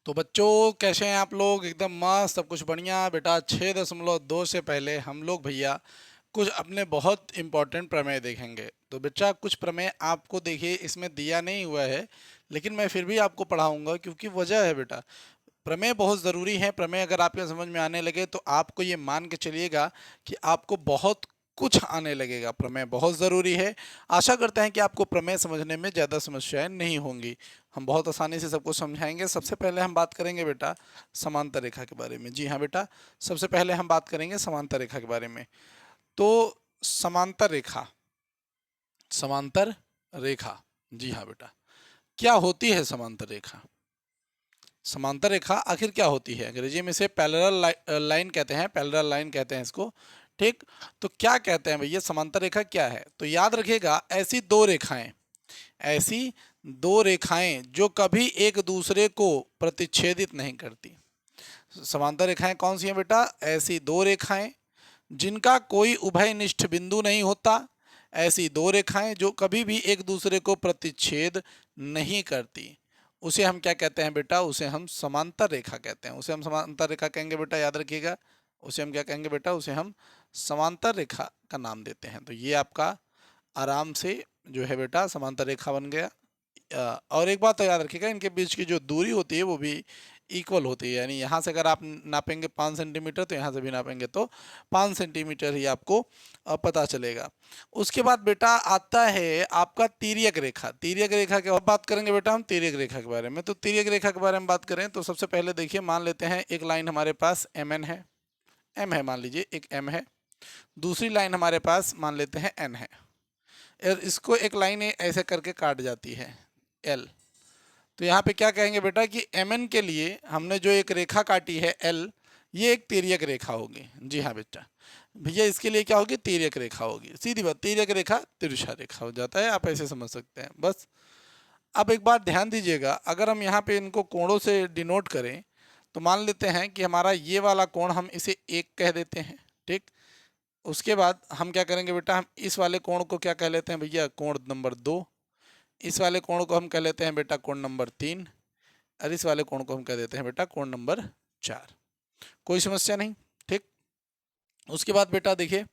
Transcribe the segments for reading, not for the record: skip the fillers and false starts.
तो बच्चों कैसे हैं आप लोग। एकदम मस्त, सब कुछ बढ़िया। बेटा 6.2 से पहले हम लोग भैया कुछ अपने बहुत इंपॉर्टेंट प्रमेय देखेंगे। तो बच्चा कुछ प्रमेय आपको देखिए इसमें दिया नहीं हुआ है, लेकिन मैं फिर भी आपको पढ़ाऊंगा क्योंकि वजह है बेटा। प्रमेय बहुत ज़रूरी है। प्रमेय अगर आपके समझ में आने लगे तो आपको ये मान के चलिएगा कि आपको बहुत कुछ आने लगेगा। प्रमेय बहुत ज़रूरी है। आशा करते हैं कि आपको प्रमेय समझने में ज़्यादा समस्याएं नहीं होंगी। हम बहुत आसानी से सबको समझाएंगे। सबसे पहले हम बात करेंगे बेटा समांतर रेखा के बारे में। जी हाँ बेटा, सबसे पहले हम बात करेंगे समांतर रेखा के बारे में। तो समांतर रेखा, समांतर रेखा, जी हाँ बेटा, क्या होती है समांतर रेखा? समांतर रेखा आखिर क्या होती है? अंग्रेजी में इसे पैरेलल लाइन कहते हैं, पैरेलल लाइन कहते हैं इसको। ठीक, तो क्या कहते हैं भैया समांतर रेखा क्या है? तो याद रखिएगा, ऐसी दो रेखाएं, ऐसी दो रेखाएं जो कभी एक दूसरे को प्रतिच्छेदित नहीं करती। समांतर रेखाएं कौन सी हैं बेटा? ऐसी दो रेखाएं जिनका कोई उभयनिष्ठ बिंदु नहीं होता, ऐसी दो रेखाएं जो कभी भी एक दूसरे को प्रतिच्छेद नहीं करती, उसे हम क्या कहते हैं बेटा? उसे हम समांतर रेखा कहते हैं। उसे हम समांतर रेखा कहेंगे बेटा, याद रखिएगा। उसे हम क्या कहेंगे बेटा? उसे हम समांतर रेखा का नाम देते हैं। तो ये आपका आराम से जो है बेटा समांतर रेखा बन गया। और एक बात तो याद रखिएगा, इनके बीच की जो दूरी होती है वो भी इक्वल होती है। यानी यहाँ से अगर आप नापेंगे 5 सेंटीमीटर तो यहाँ से भी नापेंगे तो 5 सेंटीमीटर ही आपको पता चलेगा। उसके बाद बेटा आता है आपका तिर्यक रेखा। तिर्यक रेखा के बात करेंगे बेटा हम तिर्यक रेखा के बारे में। तो तिर्यक रेखा के बारे में बात करें तो सबसे पहले देखिए, मान लेते हैं एक लाइन हमारे पास एम एन है, एम है, मान लीजिए एक एम है। दूसरी लाइन हमारे पास मान लेते हैं एन है, और इसको एक लाइन ऐसे करके काट जाती है एल। तो यहाँ पे क्या कहेंगे बेटा कि एम एन के लिए हमने जो एक रेखा काटी है एल, ये एक तिर्यक रेखा होगी। जी हाँ बेटा, भैया इसके लिए क्या होगी? तिर्यक रेखा होगी। सीधी बात, तिर्यक रेखा तिरछा रेखा हो जाता है, आप ऐसे समझ सकते हैं बस। अब एक बात ध्यान दीजिएगा, अगर हम यहाँ पे इनको कोणों से डिनोट करें तो मान लेते हैं कि हमारा ये वाला कोण हम इसे 1 कह देते हैं। ठीक, उसके बाद हम क्या करेंगे बेटा? हम इस वाले कोण को क्या कह लेते हैं भैया? कोण नंबर 2। इस वाले कोण को हम कह लेते हैं बेटा कोण नंबर 3, और इस वाले कोण को हम कह देते हैं बेटा कोण नंबर 4। कोई समस्या नहीं। ठीक, उसके बाद बेटा देखिए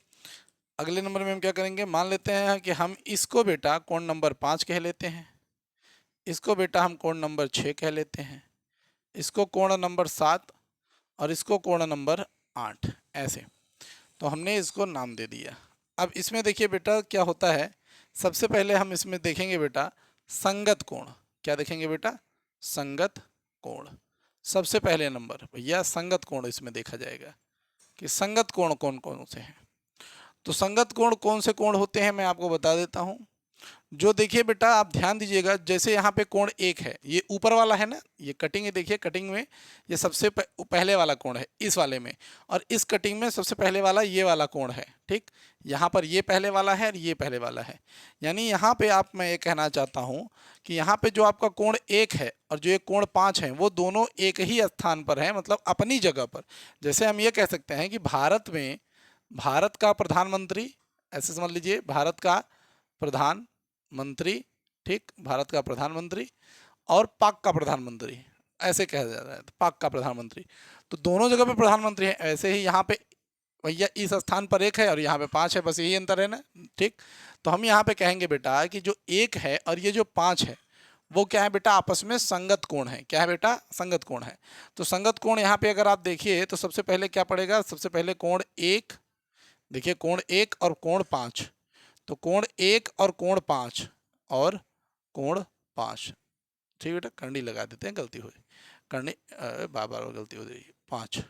अगले नंबर में हम क्या करेंगे? मान लेते हैं कि हम इसको बेटा कोण नंबर 5 कह लेते हैं, इसको बेटा हम कोण नंबर 6 कह लेते हैं, इसको कोण नंबर 7, और इसको कोण नंबर 8, ऐसे। तो हमने इसको नाम दे दिया। अब इसमें देखिए बेटा क्या होता है, सबसे पहले हम इसमें देखेंगे बेटा संगत कोण। क्या देखेंगे बेटा? संगत कोण। सबसे पहले नंबर भैया संगत कोण इसमें देखा जाएगा कि संगत कोण कौन कौन से हैं। तो संगत कोण कौन से कोण होते हैं मैं आपको बता देता हूं। जो देखिए बेटा आप ध्यान दीजिएगा, जैसे यहाँ पे कोण 1 है, ये ऊपर वाला है ना, ये कटिंग है, देखिए कटिंग में ये सबसे पहले वाला कोण है इस वाले में, और इस कटिंग में सबसे पहले वाला ये वाला कोण है। ठीक, यहाँ पर ये पहले वाला है और ये पहले वाला है। यानी यहाँ पे आप, मैं ये कहना चाहता हूँ कि यहाँ पे जो आपका कोण 1 है और जो ये कोण 5 है वो दोनों एक ही स्थान पर है, मतलब अपनी जगह पर। जैसे हम ये कह सकते हैं कि भारत में भारत का प्रधानमंत्री, ऐसे समझ लीजिए भारत का प्रधानमंत्री, ठीक, भारत का प्रधानमंत्री और पाक का प्रधानमंत्री, ऐसे कहा जा रहा है, पाक का प्रधानमंत्री। तो दोनों जगह पे प्रधानमंत्री है। ऐसे ही यहाँ पे भैया इस स्थान पर 1 है और यहाँ पे 5 है, बस यही अंतर है ना। ठीक, तो हम यहाँ पे कहेंगे बेटा कि जो 1 है और ये जो 5 है वो क्या है बेटा? आपस में संगत कोण है। क्या है बेटा? संगत कोण है। तो संगत कोण यहाँ पे अगर आप देखिए तो सबसे पहले क्या पड़ेगा? सबसे पहले कोण 1, देखिए कोण 1 और कोण 5। तो कोण 1 और कोण 5 और कोण 5, ठीक बेटा, करनी लगा देते हैं, गलती हुई, करनी बार बार गलती हो रही, 5।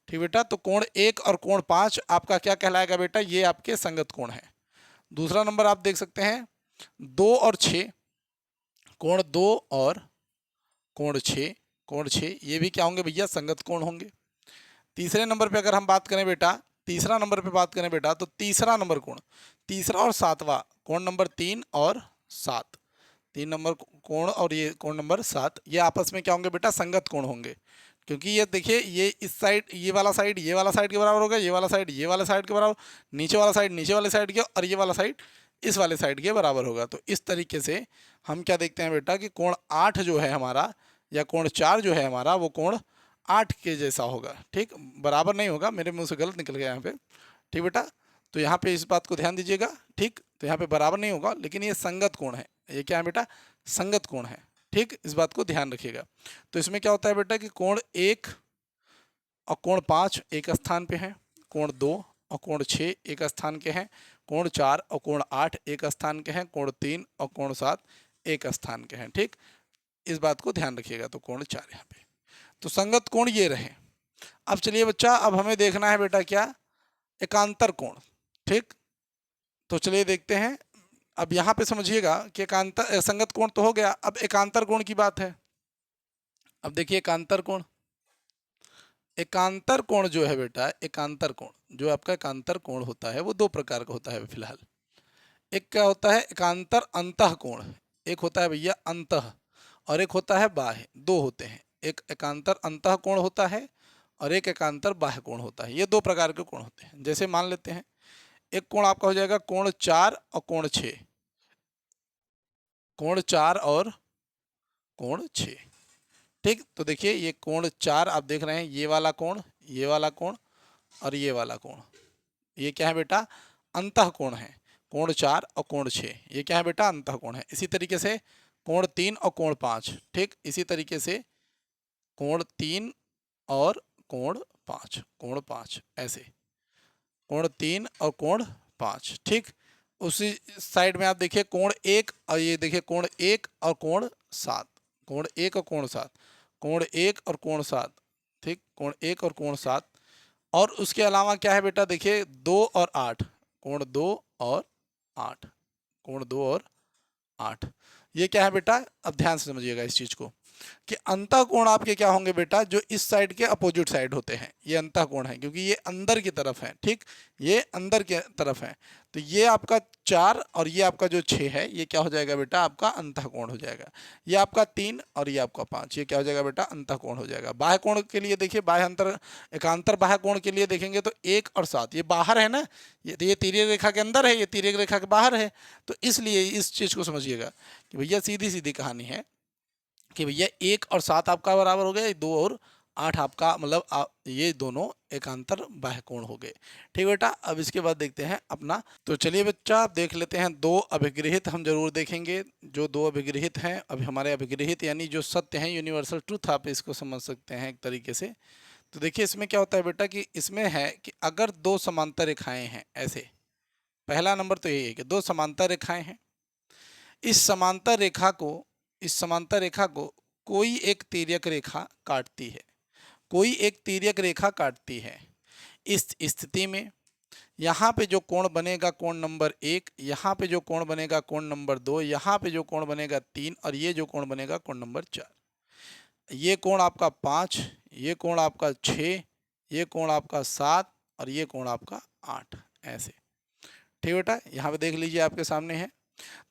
ठीक बेटा, तो कोण 1 और कोण 5 आपका क्या कहलाएगा बेटा? ये आपके संगत कोण है। दूसरा नंबर आप देख सकते हैं 2 और 6, कोण 2 और कोण 6, कोण 6 ये भी क्या होंगे भैया? संगत कोण होंगे। तीसरे नंबर पे अगर हम बात करें बेटा, तीसरा नंबर पे बात करें बेटा, तो तीसरा नंबर कोण, तीसरा और सातवां कोण नंबर 3 और 7, 3 नंबर कोण और ये कोण नंबर 7, ये आपस में क्या होंगे बेटा? संगत कोण होंगे। क्योंकि ये देखिए ये इस साइड, ये वाला साइड ये वाला साइड के बराबर होगा, ये वाला साइड ये वाला साइड के बराबर, नीचे वाला साइड नीचे वाले साइड के, और ये वाला साइड इस वाले साइड के बराबर होगा। तो इस तरीके से हम क्या देखते हैं बेटा कि कोण 8 जो है हमारा, या कोण 4 जो है हमारा वो कोण 8 के जैसा होगा। ठीक, बराबर नहीं होगा, मेरे मुंह से गलत निकल गया यहाँ पे। ठीक बेटा, तो यहाँ पे इस बात को ध्यान दीजिएगा। ठीक, तो यहाँ पे बराबर नहीं होगा, लेकिन ये संगत कोण है। ये क्या है बेटा? संगत कोण है। ठीक, इस बात को ध्यान रखिएगा। तो इसमें क्या होता है बेटा कि कोण 1 और कोण 5 एक स्थान पे हैं, कोण 2 और कोण 6 एक स्थान के हैं, कोण 4 और कोण 8 एक स्थान के हैं, कोण 3 और कोण 7 एक स्थान के हैं। ठीक, इस बात को ध्यान रखिएगा। तो कोण 4 यहाँ पे, तो संगत कोण ये रहे। अब चलिए बच्चा, अब हमें देखना है बेटा क्या? एकांतर कोण। ठीक, तो चलिए देखते हैं। अब यहाँ पे समझिएगा कि एकांतर संगत कोण तो हो गया, अब एकांतर कोण की बात है। अब देखिए एकांतर कोण, एकांतर कोण जो है बेटा, एकांतर कोण जो आपका एकांतर कोण होता है वो दो प्रकार का होता है फिलहाल। एक क्या होता है? एकांतर अंतः कोण। एक होता है भैया अंतः और एक होता है बाह्य, दो होते हैं। एक एकांतर अंतः कोण होता है और एक एकांतर बाह्य कोण होता है। ये दो प्रकार के कोण होते हैं। जैसे मान लेते हैं एक कोण आपका हो जाएगा कोण 4 और कोण 6, कोण 4 और कोण 6। ठीक, तो देखिए ये कोण 4 आप देख रहे हैं, ये वाला कोण, ये वाला कोण और ये वाला कोण, ये क्या है बेटा? अंतः कोण है। कोण 4 और कोण 6 ये क्या है बेटा? अंतः कोण है। इसी तरीके से कोण 3 और कोण 5। ठीक, इसी तरीके से कोण 3 और कोण 5, कोण 5 ऐसे, कोण 3 और कोण 5। ठीक, उसी साइड में आप देखिए कोण 1 और ये देखिए कोण 1 और कोण 7, कोण 1 और कोण 7, कोण 1 और कोण 7। ठीक, कोण 1 और कोण 7। और उसके अलावा क्या है बेटा? देखिए 2 और 8, कोण 2 और 8, कोण 2 और 8। ये क्या है बेटा? अब ध्यान से समझिएगा इस चीज को कि अंतः कोण आपके क्या होंगे बेटा? जो इस साइड के अपोजिट साइड होते हैं, ये अंतः कोण है, क्योंकि ये अंदर की तरफ है। ठीक, ये अंदर की तरफ है। तो ये आपका 4 और ये आपका जो 6 है, ये क्या हो जाएगा बेटा? आपका अंतः कोण हो जाएगा। ये आपका 3 और ये आपका 5, ये क्या हो जाएगा बेटा? अंतः कोण हो जाएगा। बाह्य कोण के लिए देखिए, बाह्य अंतर एकांतर बाह्य कोण के लिए देखेंगे तो 1 और 7 ये बाहर है ना, ये तिर्यक रेखा के अंदर है, ये तिर्यक रेखा के बाहर है। तो इसलिए इस चीज को समझिएगा कि भैया सीधी सीधी कहानी है कि भैया 1 और 7 आपका बराबर हो गया, 2 और 8 आपका, मतलब ये दोनों एकांतर बाह्य कोण हो गए। ठीक बेटा, अब इसके बाद देखते हैं अपना। तो चलिए बच्चा, आप देख लेते हैं दो अभिगृहित हम जरूर देखेंगे। जो दो अभिगृहित हैं, अभी हमारे अभिगृहित यानी जो सत्य हैं, यूनिवर्सल ट्रूथ आप इसको समझ सकते हैं एक तरीके से। तो देखिए इसमें क्या होता है बेटा कि इसमें है कि अगर दो समांतर रेखाएं हैं ऐसे, पहला नंबर तो यही है कि दो समांतर रेखाएं हैं, इस समांतर रेखा को, इस समांतर रेखा को कोई एक तिर्यक रेखा काटती है, कोई एक तिर्यक रेखा काटती है। इस स्थिति में यहाँ पे जो कोण बनेगा कोण नंबर 1, यहाँ पे जो कोण बनेगा कोण नंबर 2, यहाँ पे जो कोण बनेगा 3 और ये जो कोण बनेगा कोण नंबर 4। ये कोण आपका 5, ये कोण आपका 6, ये कोण आपका 7 और ये कोण आपका 8 ऐसे। ठीक बेटा, यहाँ पे देख लीजिए आपके सामने है।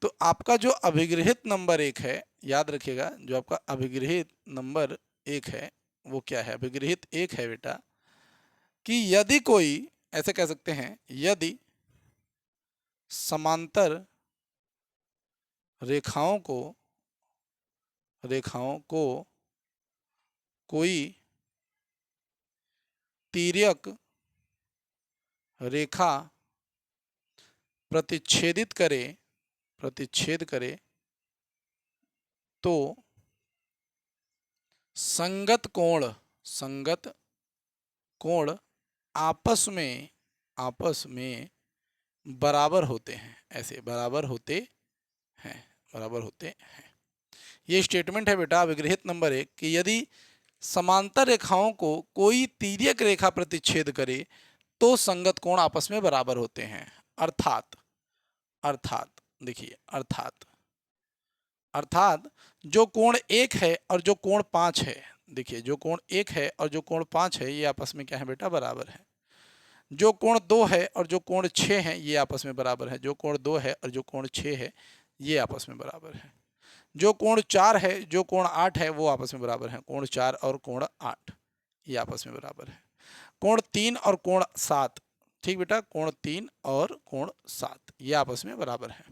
तो आपका जो अभिगृहित नंबर 1 है, याद रखिएगा, जो आपका अभिगृहित नंबर 1 है वो क्या है? अभिगृहित 1 है बेटा कि यदि कोई, ऐसे कह सकते हैं, यदि समांतर रेखाओं को कोई तिर्यक रेखा प्रतिच्छेद करे तो संगत कोण आपस में बराबर होते हैं। ऐसे बराबर होते हैं। ये स्टेटमेंट है बेटा अभिगृहित नंबर 1 कि यदि समांतर रेखाओं को कोई तिर्यक रेखा प्रतिच्छेद करे तो संगत कोण आपस में बराबर होते हैं। अर्थात देखिए, अर्थात जो कोण 1 है और जो कोण 5 है, देखिए जो कोण 1 है और जो कोण 5 है ये आपस में क्या है बेटा? बराबर है। जो कोण 2 है और जो कोण 6 है ये आपस में बराबर है। जो कोण 2 है और जो कोण 6 है ये आपस में बराबर है। जो कोण 4 है, जो कोण 8 है वो आपस में बराबर है। कोण 4 और कोण 8 ये आपस में बराबर है। कोण 3 और कोण 7, ठीक बेटा, कोण 3 और कोण 7 ये आपस में बराबर है।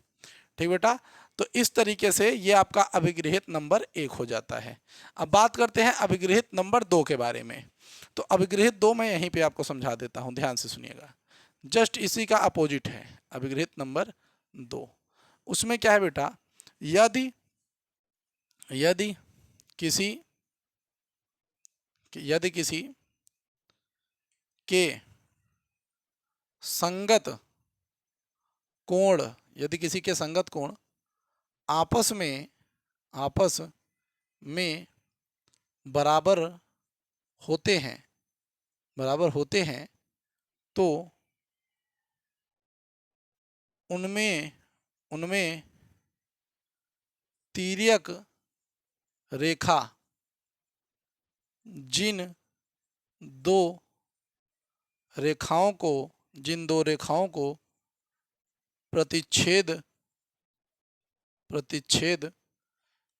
ठीक बेटा, तो इस तरीके से ये आपका अभिगृहित नंबर 1 हो जाता है। अब बात करते हैं अभिगृहित नंबर 2 के बारे में। तो अभिगृहित 2 मैं यहीं पे आपको समझा देता हूं, ध्यान से सुनिएगा। जस्ट इसी का अपोजिट है अभिगृहित नंबर 2। उसमें क्या है बेटा, यदि यदि किसी यदि किसी के संगत कोण, यदि किसी के संगत कोण आपस में बराबर होते हैं, तो उनमें उनमें तिर्यक रेखा जिन दो रेखाओं को प्रतिच्छेद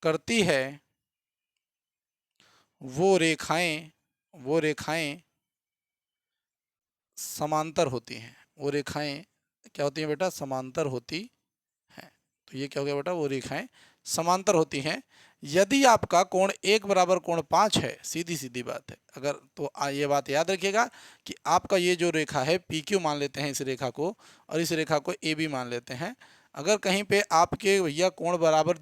करती है, वो रेखाएं समांतर होती हैं। वो रेखाएं क्या होती हैं बेटा, समांतर होती हैं। तो ये क्या हो गया बेटा, वो रेखाएं समांतर होती हैं। यदि आपका कोण 1 बराबर कोण 5 है, सीधी सीधी बात है, अगर तो ये बात याद रखिएगा कि आपका ये जो रेखा है PQ मान लेते हैं इस रेखा को, और इस रेखा को AB मान लेते हैं। अगर कहीं पे आपके भैया कोण बराबर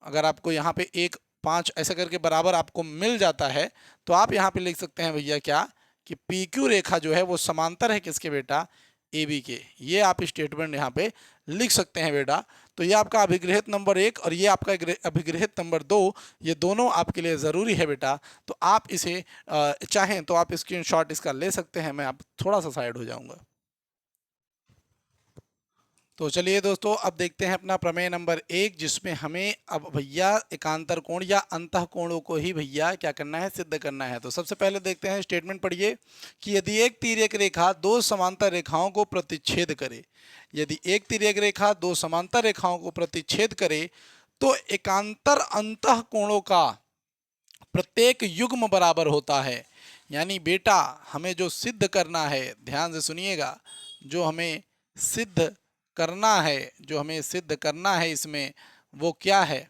अगर आपको यहाँ पे 1 5 ऐसा करके बराबर आपको मिल जाता है, तो आप यहाँ पे लिख सकते हैं भैया क्या, कि PQ रेखा जो है वो समांतर है किसके बेटा, AB के। ये आप स्टेटमेंट यहाँ पे लिख सकते हैं बेटा। तो ये आपका अभिगृहित नंबर 1 और ये आपका अभिगृहित नंबर 2, ये दोनों आपके लिए ज़रूरी है बेटा। तो आप इसे चाहें तो आप स्क्रीनशॉट इसका ले सकते हैं। मैं आप थोड़ा सा साइड हो जाऊंगा। तो चलिए दोस्तों, अब देखते हैं अपना प्रमेय नंबर 1, जिसमें हमें अब भैया एकांतर कोण या अंतः कोणों को ही भैया क्या करना है, सिद्ध करना है। तो सबसे पहले देखते हैं, स्टेटमेंट पढ़िए कि यदि एक तिर्यक रेखा दो समांतर रेखाओं को प्रतिच्छेद करे, यदि एक तिर्यक रेखा दो समांतर रेखाओं को प्रतिच्छेद करे, तो एकांतर अंतः कोणों का प्रत्येक युग्म बराबर होता है। यानी बेटा हमें जो सिद्ध करना है, ध्यान से सुनिएगा, जो हमें सिद्ध करना है इसमें वो क्या है,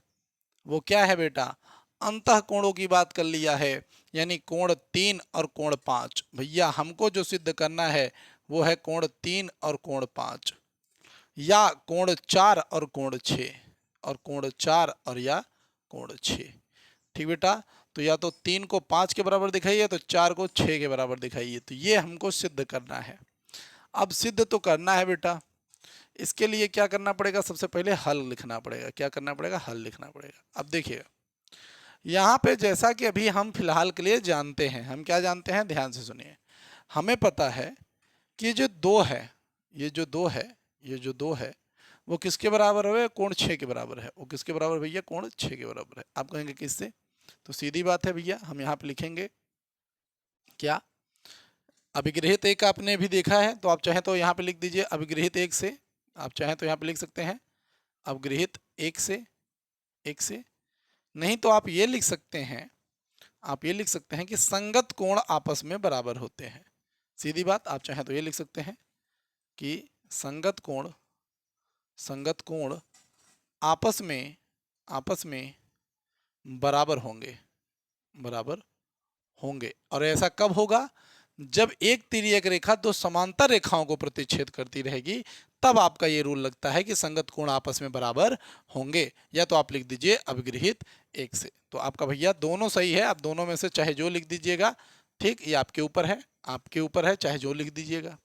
बेटा, अंतः कोणों की बात कर लिया है। यानी कोण 3 और कोण 5। भैया हमको जो सिद्ध करना है वो है कोण 3 और कोण 5, या कोण 4 और कोण 6, और कोण 4 और या कोण 6। ठीक बेटा, तो या तो 3 को 5 के बराबर दिखाइए, तो 4 को 6 के बराबर दिखाइए। तो ये हमको सिद्ध करना है। अब सिद्ध तो करना है बेटा, इसके लिए क्या करना पड़ेगा, सबसे पहले हल लिखना पड़ेगा। क्या करना पड़ेगा, हल लिखना पड़ेगा। अब देखिएगा यहाँ पे, जैसा कि अभी हम फिलहाल के लिए जानते हैं, हम क्या जानते हैं, ध्यान से सुनिए। हमें पता है कि जो 2 है, ये जो दो है वो किसके बराबर है, कोण 6 के बराबर है। वो किसके बराबर भैया, कोण 6 के बराबर है। आप कहेंगे किससे, तो सीधी बात है भैया, हम यहाँ पे लिखेंगे क्या, अभिगृहित 1 आपने भी देखा है, तो आप चाहें तो यहाँ पे लिख दीजिए अभिगृहित 1 से। आप चाहें तो यहाँ पे लिख सकते हैं अवगृहित 1 से, नहीं तो आप ये लिख सकते हैं, कि संगत कोण आपस में बराबर होते हैं। सीधी बात, आप चाहें तो ये लिख सकते हैं कि संगत कोण आपस में बराबर होंगे। और ऐसा कब होगा, जब एक तिर्यक रेखा दो समांतर रेखाओं को प्रतिच्छेद करती रहेगी, तब आपका ये रूल लगता है कि संगत कोण आपस में बराबर होंगे। या तो आप लिख दीजिए अभिगृहित 1 से। तो आपका भैया दोनों सही है, आप दोनों में से चाहे जो लिख दीजिएगा। ठीक, ये आपके ऊपर है, चाहे जो लिख दीजिएगा।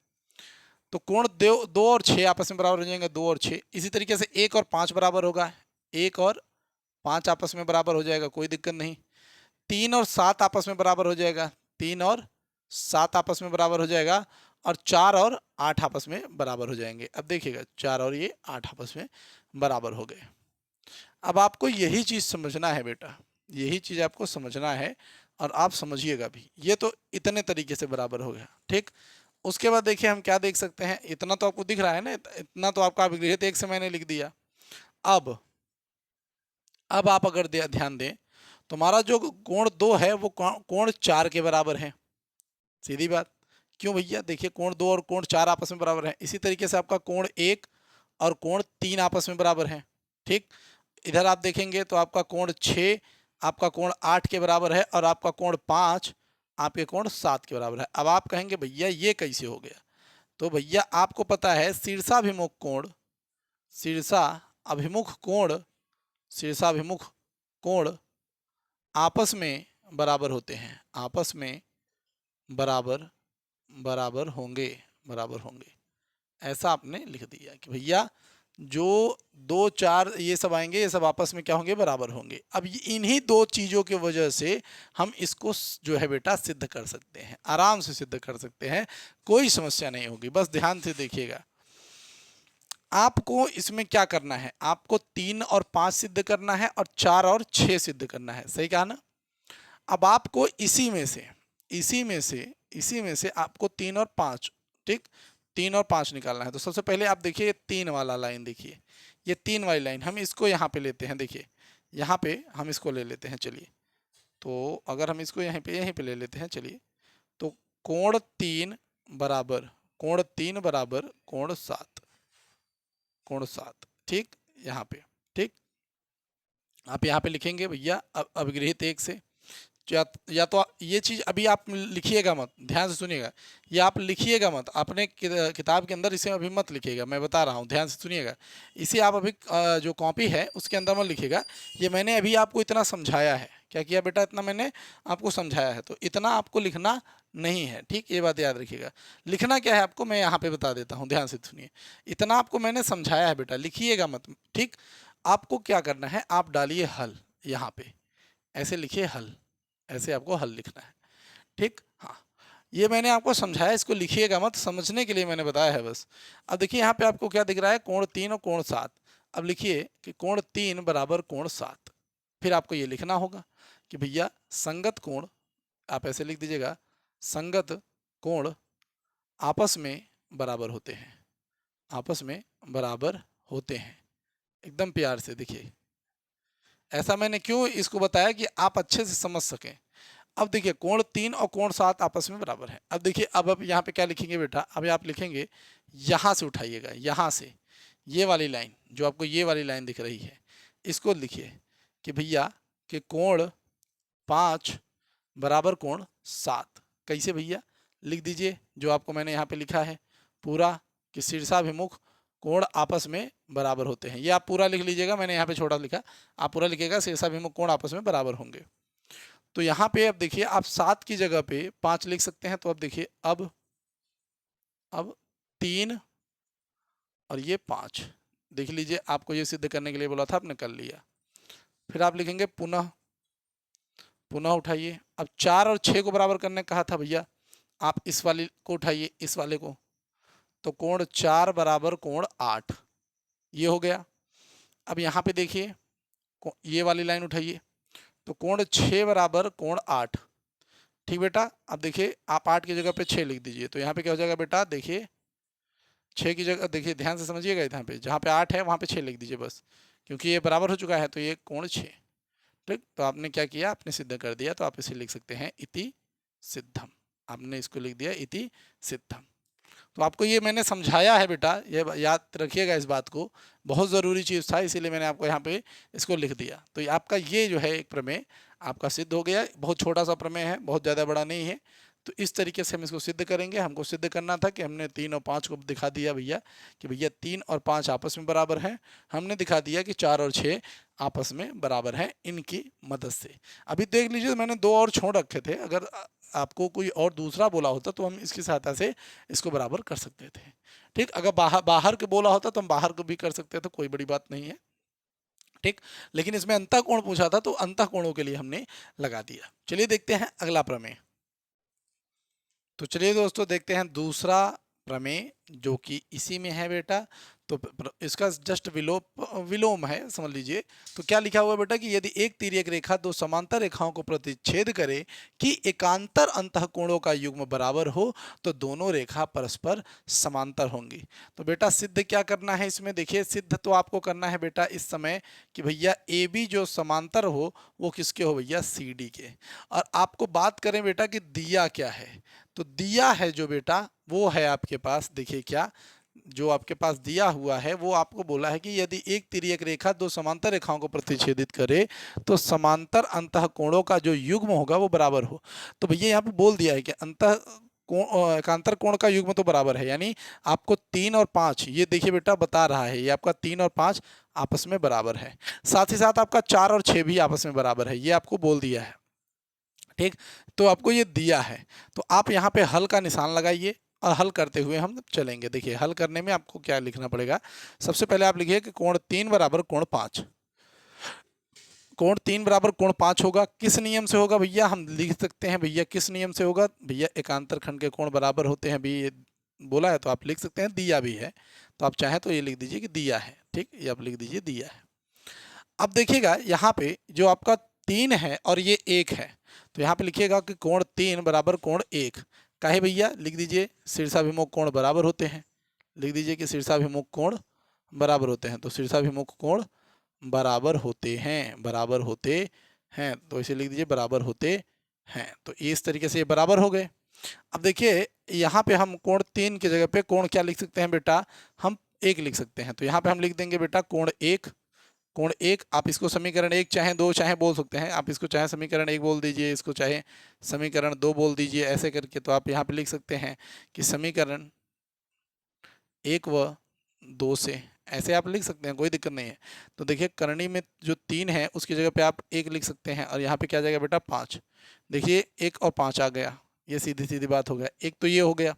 तो कोण 2 और 6 आपस में बराबर हो जाएंगे, 2 और 6। इसी तरीके से 1 और 5 बराबर होगा, 1 और 5 आपस में बराबर हो जाएगा, कोई दिक्कत नहीं। 3 और 7 आपस में बराबर हो जाएगा, 3 और 7 आपस में बराबर हो जाएगा। और 4 और 8 आपस में बराबर हो जाएंगे। अब देखिएगा 4 और ये 8 आपस में बराबर हो गए। अब आपको यही चीज़ समझना है बेटा, यही चीज़ आपको समझना है, और आप समझिएगा भी। ये तो इतने तरीके से बराबर हो गया। ठीक, उसके बाद देखिए हम क्या देख सकते हैं, इतना तो आपको दिख रहा है ना, इतना तो आपका अभिगृहित 1 से मैंने लिख दिया। अब आप अगर ध्यान दें, तुम्हारा जो कोण 2 है वो कोण 4 के बराबर है। सीधी बात, क्यों भैया, देखिए कोण 2 और कोण 4 आपस में बराबर है। इसी तरीके से आपका कोण 1 और कोण 3 आपस में बराबर हैं। ठीक, इधर आप देखेंगे तो आपका कोण 6 आपका कोण 8 के बराबर है और आपका कोण 5 आपके कोण 7 के बराबर है। अब आप कहेंगे भैया ये कैसे हो गया? तो भैया आपको पता है शीर्षाभिमुख कोण, शीर्षाभिमुख कोण, शीर्षाभिमुख कोण आपस में बराबर होते हैं, आपस में बराबर बराबर होंगे, बराबर होंगे। ऐसा आपने लिख दिया कि भैया जो 2 4 ये सब आएंगे, ये सब आपस में क्या होंगे? बराबर होंगे। अब इन्हीं दो चीज़ों की वजह से हम इसको जो है बेटा सिद्ध कर सकते हैं, आराम से सिद्ध कर सकते हैं, कोई समस्या नहीं होगी। बस ध्यान से देखिएगा, आपको इसमें क्या करना है, आपको 3 और 5 सिद्ध करना है और 4 और 6 सिद्ध करना है, सही कहा ना? अब आपको इसी में से आपको 3 और 5, ठीक, 3 और 5 निकालना है। तो सबसे पहले आप देखिए 3 वाला लाइन, देखिए ये 3 वाली लाइन, हम इसको यहाँ पे लेते हैं। देखिए यहाँ पे हम इसको ले लेते हैं, चलिए। तो अगर हम इसको यहीं पे ले लेते हैं, चलिए, तो कोण 3 बराबर कोण 7, कोण 7, ठीक, यहाँ पे, ठीक। आप यहाँ पे लिखेंगे भैया अभिगृहित 1 से, या तो ये चीज़ अभी आप लिखिएगा मत, ध्यान से सुनिएगा, ये आप लिखिएगा मत अपने किताब के अंदर, इसे अभी मत लिखिएगा, मैं बता रहा हूँ, ध्यान से सुनिएगा। इसे आप अभी जो कॉपी है उसके अंदर मत लिखिएगा। ये मैंने अभी आपको इतना समझाया है, क्या किया बेटा, इतना मैंने आपको समझाया है, तो इतना आपको लिखना नहीं है, ठीक, ये बात याद रखिएगा। लिखना क्या है आपको, मैं यहाँ पे बता देता हूँ, ध्यान से सुनिए। इतना आपको मैंने समझाया है बेटा, लिखिएगा मत, ठीक। आपको क्या करना है, आप डालिए हल, यहाँ पे ऐसे लिखिए हल, ऐसे आपको हल लिखना है, ठीक। हाँ, ये मैंने आपको समझाया, इसको लिखिएगा मत, समझने के लिए मैंने बताया है बस। अब देखिए यहाँ पे आपको क्या दिख रहा है, कोण 3 और कोण 7। अब लिखिए कि कोण 3 बराबर कोण 7। फिर आपको ये लिखना होगा कि भैया संगत कोण, आप ऐसे लिख दीजिएगा, संगत कोण आपस में बराबर होते हैं, आपस में बराबर होते हैं, एकदम प्यार से देखिए। ऐसा मैंने क्यों इसको बताया कि आप अच्छे से समझ सकें। अब देखिए कोण 3 और कोण 7 आपस में बराबर है। अब देखिए अब यहाँ पे क्या लिखेंगे बेटा, अभी आप लिखेंगे, यहाँ से उठाइएगा, यहाँ से ये वाली लाइन, जो आपको ये वाली लाइन दिख रही है, इसको लिखिए कि भैया कि कोण 5 बराबर कोण 7। कैसे भैया, लिख दीजिए जो आपको मैंने यहाँ पे लिखा है पूरा, कि शीर्षाभिमुख कोण आपस में बराबर होते हैं। ये आप पूरा लिख लीजिएगा, मैंने यहाँ पे छोटा लिखा, आप पूरा लिखिएगा, शीर्षाभिमुख कोण आपस में बराबर होंगे। तो यहाँ पे अब देखिए आप 7 की जगह पे 5 लिख सकते हैं। तो अब देखिए अब 3 और ये 5, देख लीजिए, आपको ये सिद्ध करने के लिए बोला था, आपने कर लिया। फिर आप लिखेंगे पुनः, पुनः उठाइए। अब 4 और 6 को बराबर करने कहा था भैया, आप इस वाले को उठाइए, इस वाले को, तो कोण 4 बराबर कोण 8, ये हो गया। अब यहाँ पे देखिए ये वाली लाइन उठाइए, तो कोण 6 बराबर कोण 8, ठीक बेटा। अब देखिए आप 8 की जगह पे 6 लिख दीजिए, तो यहाँ पे क्या हो जाएगा बेटा, देखिए 6 की जगह, देखिए ध्यान से समझिएगा, यहाँ पे जहाँ पे 8 है वहाँ पे 6 लिख दीजिए बस, क्योंकि ये बराबर हो चुका है, तो ये कोण 6, ठीक। तो आपने क्या किया, आपने सिद्ध कर दिया। तो आप इसे लिख सकते हैं इति सिद्धम, आपने इसको लिख दिया इति सिद्धम। तो आपको ये मैंने समझाया है बेटा, ये याद रखिएगा, इस बात को, बहुत ज़रूरी चीज़ था, इसीलिए मैंने आपको यहाँ पे इसको लिख दिया। तो ये आपका ये जो है एक प्रमेय आपका सिद्ध हो गया। बहुत छोटा सा प्रमेय है, बहुत ज़्यादा बड़ा नहीं है। तो इस तरीके से हम इसको सिद्ध करेंगे। हमको सिद्ध करना था कि हमने 3 और 5 को दिखा दिया भैया कि भैया 3 और 5 आपस में बराबर हैं। हमने दिखा दिया कि 4 और 6 आपस में बराबर हैं इनकी मदद से। अभी देख लीजिए मैंने 2 और छोड़ रखे थे, अगर आपको कोई और दूसरा बोला होता तो हम इसकी सहायता से इसको बराबर कर सकते थे, ठीक। अगर बाहर के बोला होता तो हम बाहर को भी कर सकते थे, कोई बड़ी बात नहीं है, ठीक। लेकिन इसमें अंतःकोण पूछा था, तो अंतःकोणों के लिए हमने लगा दिया। चलिए देखते हैं अगला प्रमेय। तो चलिए दोस्तों देखते हैं दूसरा प्रमेय, जो कि इसी में है बेटा। तो इसका जस्ट विलोम है, समझ लीजिए। तो क्या लिखा हुआ है बेटा कि यदि एक तिर्यक रेखा दो समांतर रेखाओं को प्रतिच्छेद करे कि एकांतर अंतःकोणों का युग्म बराबर हो, तो दोनों रेखा परस्पर समांतर होंगी। तो बेटा सिद्ध क्या करना है इसमें, देखिए सिद्ध तो आपको करना है बेटा इस समय कि भैया ए बी जो समांतर हो वो किसके हो भैया, सी डी के। और आपको बात करें बेटा कि दिया क्या है, तो दिया है जो बेटा वो है आपके पास, देखिए क्या जो आपके पास दिया हुआ है वो आपको बोला है कि यदि एक तिर्यक रेखा दो समांतर रेखाओं को प्रतिच्छेदित करे तो समांतर अंतःकोणों का जो युग्म होगा वो बराबर हो। तो भैया यहाँ पे बोल दिया है कि एकांतर कोण का युग्म तो बराबर है, यानी आपको 3 और 5, ये देखिए बेटा बता रहा है, ये आपका 3 और 5 आपस में बराबर है। साथ ही साथ आपका 4 और 6 भी आपस में बराबर है, ये आपको बोल दिया है। ठीक, तो आपको ये दिया है, तो आप यहाँ पे हल का निशान लगाइए और हल करते हुए हम चलेंगे। देखिए हल करने में आपको क्या लिखना पड़ेगा, सबसे पहले आप लिखिए कि कोण 3 बराबर कोण 5। कोण 3 बराबर कोण 5 होगा, किस नियम से होगा भैया, हम लिख सकते हैं भैया किस नियम से होगा भैया, एकांतर खंड के कोण बराबर होते हैं भी, ये बोला है तो आप लिख सकते हैं, दिया भी है तो आप चाहें तो ये लिख दीजिए कि दिया है। ठीक, ये आप लिख दीजिए दिया है। अब देखिएगा यहाँ पे जो आपका 3 है और ये 1 है, तो यहाँ पे लिखिएगा कि कोण 3 बराबर कोण 1। काहे भैया, लिख दीजिए शीर्षाभिमुख कोण बराबर होते हैं, लिख दीजिए कि शीर्षाभिमुख कोण बराबर होते हैं, तो शीर्षाभिमुख कोण बराबर होते हैं, बराबर होते हैं, तो इसे लिख दीजिए बराबर होते हैं। तो इस तरीके से ये बराबर हो गए। अब देखिए यहाँ पे हम कोण 3 की जगह पे कोण क्या लिख सकते हैं बेटा, हम 1 लिख सकते हैं, तो यहाँ पे हम लिख देंगे बेटा कोण 1। कोण 1, आप इसको समीकरण 1 चाहे 2 चाहे बोल सकते हैं, आप इसको चाहे समीकरण 1 बोल दीजिए, इसको चाहे समीकरण 2 बोल दीजिए, ऐसे करके तो आप यहाँ पे लिख सकते हैं कि समीकरण 1 व 2 से, ऐसे आप लिख सकते हैं, कोई दिक्कत नहीं है। तो देखिए करनी में जो 3 है उसकी जगह पे आप 1 लिख सकते हैं और यहाँ पे क्या आ जाएगा बेटा 5। देखिए 1 और 5 आ गया, ये सीधी सीधी बात हो गया। एक तो ये हो गया,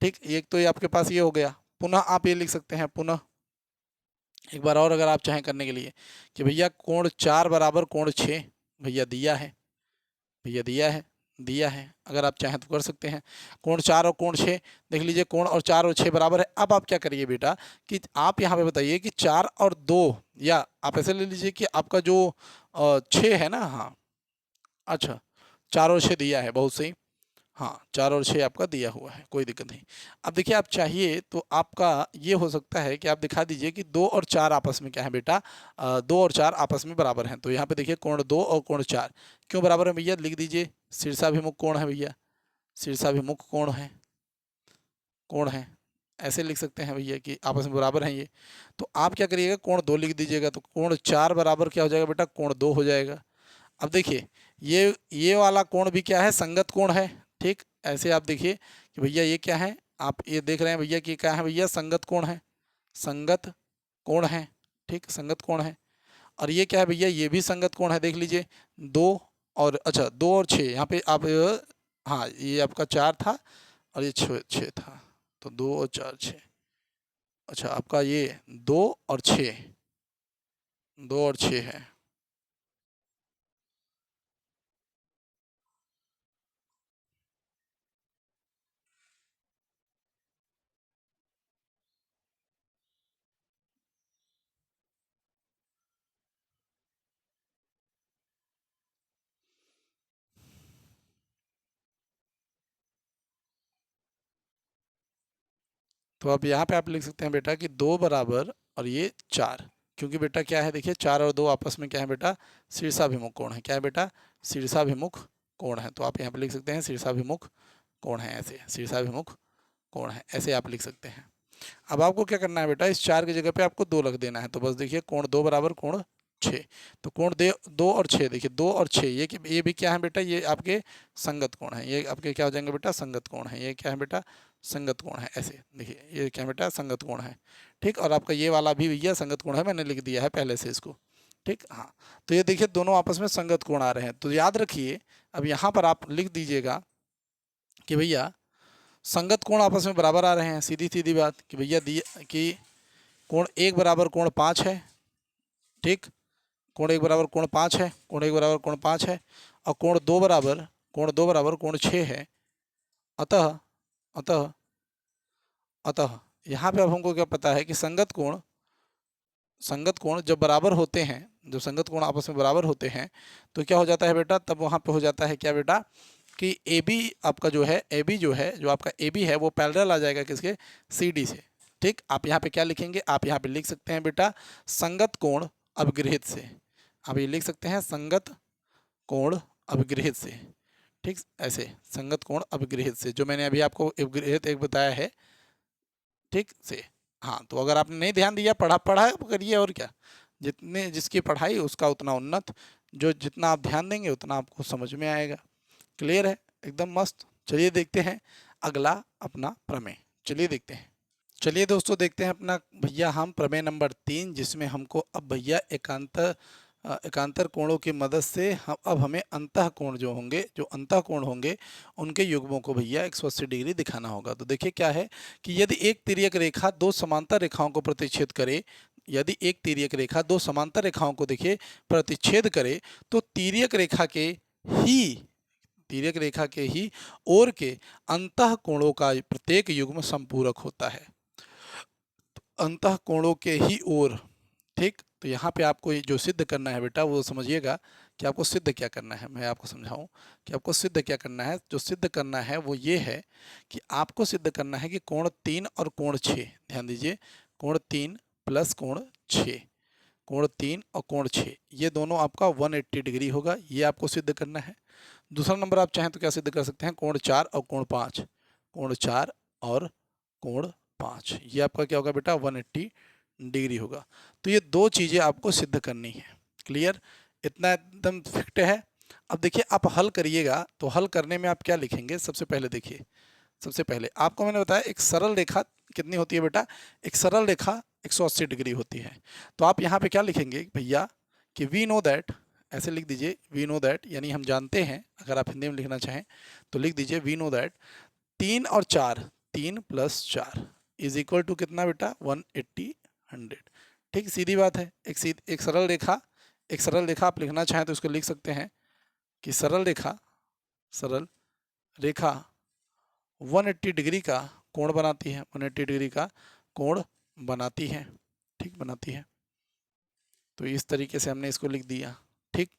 ठीक, एक तो ये आपके पास ये हो गया। पुनः आप ये लिख सकते हैं, पुनः एक बार और अगर आप चाहें करने के लिए कि भैया कोण 4 बराबर कोण 6, भैया दिया है, भैया दिया है, दिया है, अगर आप चाहें तो कर सकते हैं। कोण 4 और कोण 6, देख लीजिए कोण और 4 और 6 बराबर है। अब आप क्या करिए बेटा कि आप यहाँ पे बताइए कि 4 और 2, या आप ऐसे ले लीजिए कि आपका जो 6 है ना, हाँ अच्छा 4 और 6 दिया है, बहुत सही, हाँ 4 और 6 आपका दिया हुआ है, कोई दिक्कत नहीं। अब देखिए आप चाहिए तो आपका ये हो सकता है कि आप दिखा दीजिए कि 2 और 4 आपस में क्या है बेटा, 2 और 4 आपस में बराबर हैं। तो यहाँ पे देखिए कोण 2 और कोण 4 क्यों बराबर है भैया, लिख दीजिए शीर्षाभिमुख कोण है भैया, शीर्षाभिमुख कोण है, कोण है, ऐसे लिख सकते हैं भैया कि आपस में बराबर हैं ये। तो आप क्या करिएगा, कोण 2 लिख दीजिएगा, तो कोण 4 बराबर क्या हो जाएगा बेटा, कोण 2 हो जाएगा। अब देखिए ये वाला कोण भी क्या है, संगत कोण है। ठीक, ऐसे आप देखिए कि भैया ये क्या है, आप ये देख रहे हैं भैया कि क्या है भैया, संगत कोण है, संगत कोण है। ठीक, संगत कोण है। और ये क्या है भैया, ये भी संगत कोण है, देख लीजिए 2 और अच्छा 2 और 6 यहाँ पे आप हाँ ये आपका 4 था और ये 6 था, तो 2 और 4 6, अच्छा आपका ये 2 और 6, 2 और 6 है। तो अब यहाँ पे आप लिख सकते हैं बेटा कि 2 बराबर और ये 4, क्योंकि बेटा क्या है देखिए 4 और 2 आपस में क्या है बेटा, शीर्षाभिमुख कोण है, क्या है बेटा, शीर्षाभिमुख कोण है। तो आप यहाँ पे लिख सकते हैं शीर्षाभिमुख कोण है, ऐसे शीर्षाभिमुख कोण है, ऐसे आप लिख सकते हैं। अब आपको क्या करना है बेटा, इस 4 की जगह पे आपको 2 रख देना है, तो बस देखिए कोण 2 बराबर कोण 6, तो कोण 2 और 6, देखिए 2 और 6 ये भी क्या है बेटा, ये आपके संगत कोण है, ये आपके क्या हो जाएंगे बेटा, संगत कोण है, ये क्या है बेटा, संगत कोण है। ऐसे देखिए ये क्या है बेटा, संगत कोण है। ठीक, और आपका ये वाला भी भैया संगत कोण है, मैंने लिख दिया है पहले से इसको। ठीक, हाँ तो ये देखिए दोनों आपस में संगत कोण आ रहे हैं, तो याद रखिए अब यहाँ पर आप लिख दीजिएगा कि भैया संगत कोण आपस में बराबर आ रहे हैं, सीधी सीधी बात कि भैया दिया कि कोण 1 बराबर कोण 5 है। ठीक, कोण 1 बराबर कोण 5 है, कोण 1 बराबर कोण 5 है, और कोण 2 बराबर कोण 6 है। अतः अतः अतः यहाँ पे अब हमको क्या पता है कि संगत कोण जब बराबर होते हैं, जब संगत कोण आपस में बराबर होते हैं तो क्या हो जाता है बेटा, तब वहाँ पे हो जाता है क्या बेटा कि ए बी आपका जो है, ए बी जो है, जो आपका ए बी है वो पैरेलल आ जाएगा किसके, सी डी से। ठीक, आप यहाँ पे क्या लिखेंगे, आप यहाँ पे लिख सकते हैं बेटा संगत कोण अभिगृहित से, आप ये लिख सकते हैं संगत कोण अभिगृहित से। ठीक, ऐसे संगत कोण अभिगृहित से, जो मैंने अभी आपको अभिगृहित एक बताया है, ठीक से। हाँ, तो अगर आपने नहीं ध्यान दिया, पढ़ा पढ़ा करिए, और क्या, जितने जिसकी पढ़ाई उसका उतना उन्नत, जो जितना आप ध्यान देंगे उतना आपको समझ में आएगा। क्लियर है, एकदम मस्त। चलिए देखते हैं अगला अपना प्रमेय। चलिए देखते हैं। चलिए दोस्तों देखते हैं अपना भैया हम प्रमेय नंबर 3, जिसमें हमको अब भैया एकांतर कोणों की मदद से हम अब हमें अंतः कोण जो होंगे, जो अंतः कोण होंगे, उनके युग्मों को भैया 180 डिग्री दिखाना होगा। तो देखिए क्या है कि यदि एक तिर्यक रेखा दो समांतर रेखाओं को प्रतिच्छेद करे, यदि एक तिर्यक रेखा दो समांतर रेखाओं को देखिए प्रतिच्छेद करे, तो तिर्यक रेखा के ही ओर के अंतः कोणों का प्रत्येक युग्म संपूरक होता है। अंतः कोणों के ही ओर, ठीक। तो यहाँ पे आपको ये जो सिद्ध करना है बेटा, वो समझिएगा कि आपको सिद्ध क्या करना है। मैं आपको समझाऊं कि आपको सिद्ध क्या करना है। जो सिद्ध करना है वो ये है कि आपको सिद्ध करना है कि कोण 3 और कोण 6, ध्यान दीजिए, कोण 3 प्लस कोण 6, कोण 3 और कोण 6, ये दोनों आपका 180 डिग्री होगा। ये आपको सिद्ध करना है। दूसरा नंबर आप चाहें तो क्या सिद्ध कर सकते हैं, कोण 4 और कोण 5, कोण 4 और कोण 5, ये आपका क्या होगा बेटा, 180 डिग्री होगा। तो ये दो चीज़ें आपको सिद्ध करनी है। क्लियर, इतना एकदम फिक्ट है। अब देखिए आप हल करिएगा, तो हल करने में आप क्या लिखेंगे, सबसे पहले देखिए, सबसे पहले आपको मैंने बताया एक सरल रेखा कितनी होती है बेटा, एक सरल रेखा 180 डिग्री होती है। तो आप यहाँ पे क्या लिखेंगे भैया कि वी नो दैट, ऐसे लिख दीजिए, वी नो दैट यानी हम जानते हैं। अगर आप हिंदी में लिखना चाहें तो लिख दीजिए वी नो दैट 3 और 4, 3 प्लस 4 इज इक्वल टू कितना बेटा, 180 100। ठीक, सीधी बात है। एक सरल रेखा, एक सरल रेखा आप लिखना चाहें तो इसको लिख सकते हैं कि सरल रेखा 180 डिग्री का कोण बनाती है, 180 डिग्री का कोण बनाती है। ठीक, बनाती है। तो इस तरीके से हमने इसको लिख दिया। ठीक,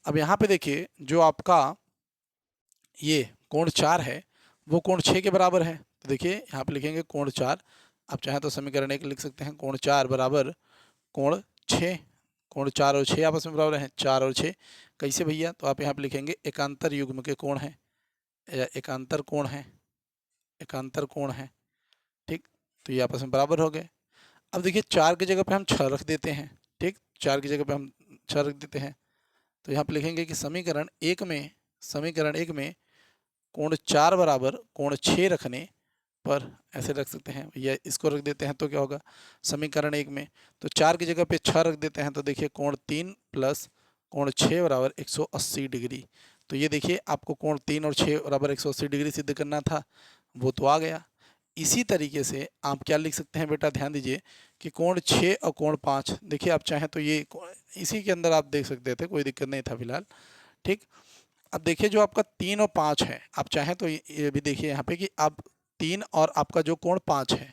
अब यहाँ पे देखिए जो आपका ये कोण 4 है वो कोण 6 के बराबर है। तो देखिए यहाँ पे लिखेंगे कोण 4, आप चाहें तो समीकरण 1 लिख सकते हैं, कोण 4 बराबर कोण 6, कोण 4 और 6 आपस में बराबर हैं, 4 और 6। कैसे भैया, तो आप यहाँ पे लिखेंगे एकांतर युग्म के कोण हैं, एकांतर कोण है, एकांतर कोण है। ठीक, तो ये आपस में बराबर हो गए। अब देखिए 4 की जगह पे हम 6 रख देते हैं। ठीक, 4 की जगह पे हम 6 रख देते हैं। तो यहाँ पे लिखेंगे कि समीकरण एक में कोण 4 बराबर कोण 6 रखने पर, ऐसे रख सकते हैं भैया, इसको रख देते हैं तो क्या होगा, समीकरण 1 में तो 4 की जगह पे 6 रख देते हैं, तो देखिए कोण 3 प्लस कोण 6 बराबर 180 डिग्री। तो ये देखिए आपको कोण 3 और 6 बराबर 180 डिग्री सिद्ध करना था, वो तो आ गया। इसी तरीके से आप क्या लिख सकते हैं बेटा, ध्यान दीजिए कि कोण 6 और कोण 5, देखिए आप चाहें तो ये इसी के अंदर आप देख सकते थे, कोई दिक्कत नहीं था फिलहाल। ठीक, अब देखिए जो आपका 3 और 5 है, आप चाहें तो ये भी देखिए यहाँ पे कि आप 3 और आपका जो कोण 5 है,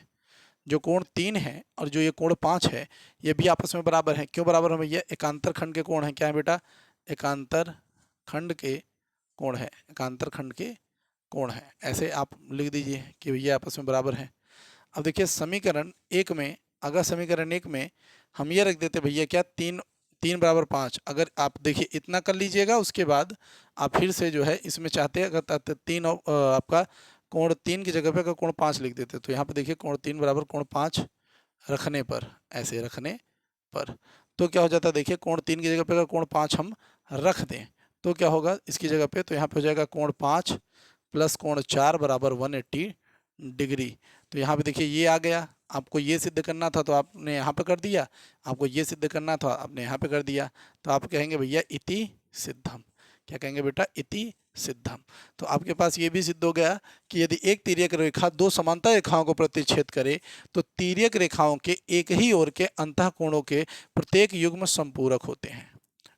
जो कोण 3 है और जो ये कोण 5 है, ये भी आपस में बराबर है। क्यों बराबर है भैया, एकांतर खंड के कोण है। क्या है बेटा, एकांतर खंड के कोण है, एकांतर खंड के कोण है। ऐसे आप लिख दीजिए कि भैया आपस में बराबर है। अब देखिए समीकरण 1 में, अगर समीकरण 1 में हम ये रख देते भैया क्या, 3 बराबर 5, अगर आप देखिए इतना कर लीजिएगा, उसके बाद आप फिर से जो है इसमें चाहते हैं अगर 3 आपका कोण 3 की जगह पे अगर कोण 5 लिख देते, तो यहाँ पे देखिए कोण 3 बराबर कोण 5 रखने पर, ऐसे रखने पर तो क्या हो जाता है, देखिए कोण 3 की जगह पे अगर कोण 5 हम रख दें तो क्या होगा इसकी जगह पे, तो यहाँ पे हो जाएगा कोण 5 प्लस कोण 4 बराबर 180 डिग्री। तो यहाँ पे देखिए ये आ गया, आपको ये सिद्ध करना था तो आपने यहाँ पे कर दिया, आपको ये सिद्ध करना था आपने यहाँ पे कर दिया। तो आप कहेंगे भैया इति सिद्धम, क्या कहेंगे बेटा, इति सिद्धम। तो आपके पास ये भी सिद्ध हो गया कि यदि एक तिर्यक रेखा दो समांतर रेखाओं को प्रतिच्छेद करे तो तिर्यक रेखाओं के एक ही ओर के अंतः कोणों के प्रत्येक युग्म संपूरक होते हैं।